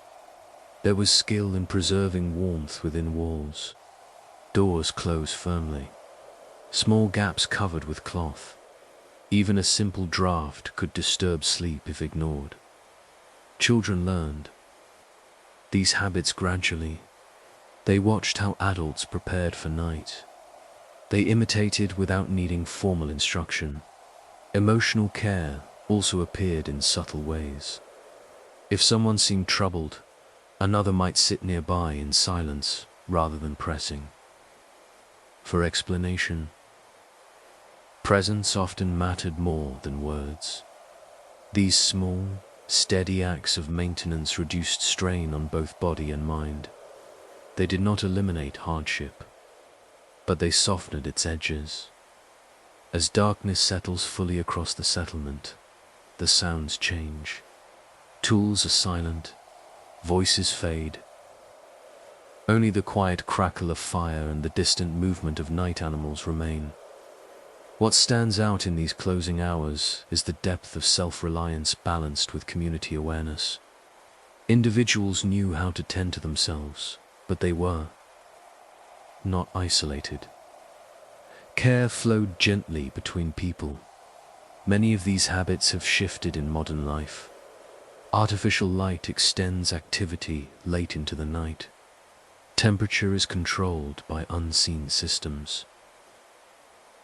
There was skill in preserving warmth within walls. Doors closed firmly. Small gaps covered with cloth. Even a simple draft could disturb sleep if ignored. Children learned these habits gradually. They watched how adults prepared for night. They imitated without needing formal instruction. Emotional care also appeared in subtle ways. If someone seemed troubled, another might sit nearby in silence rather than pressing for explanation. Presence often mattered more than words. These small, steady acts of maintenance reduced strain on both body and mind. They did not eliminate hardship, but they softened its edges. As darkness settles fully across the settlement, the sounds change. Tools are silent, voices fade. Only the quiet crackle of fire and the distant movement of night animals remain. What stands out in these closing hours is the depth of self-reliance balanced with community awareness. Individuals knew how to tend to themselves, but they were not isolated. Care flowed gently between people. Many of these habits have shifted in modern life. Artificial light extends activity late into the night. Temperature is controlled by unseen systems.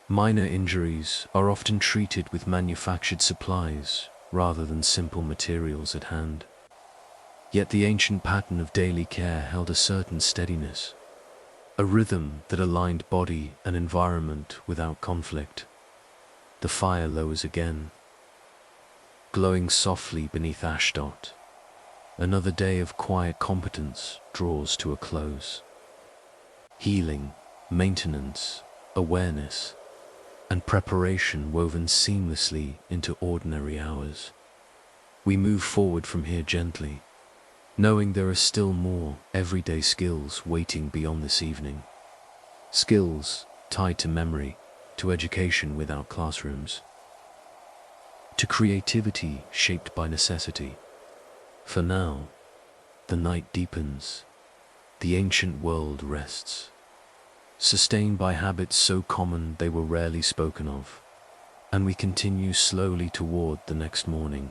Minor injuries are often treated with manufactured supplies rather than simple materials at hand. Yet the ancient pattern of daily care held a certain steadiness, a rhythm that aligned body and environment without conflict. The fire lowers again, glowing softly beneath ashdot. Another day of quiet competence draws to a close. Healing, maintenance, awareness, and preparation woven seamlessly into ordinary hours. We move forward from here gently, knowing there are still more everyday skills waiting beyond this evening. Skills tied to memory, to education without classrooms, to creativity shaped by necessity. For now, the night deepens, the ancient world rests, sustained by habits so common they were rarely spoken of, and we continue slowly toward the next morning.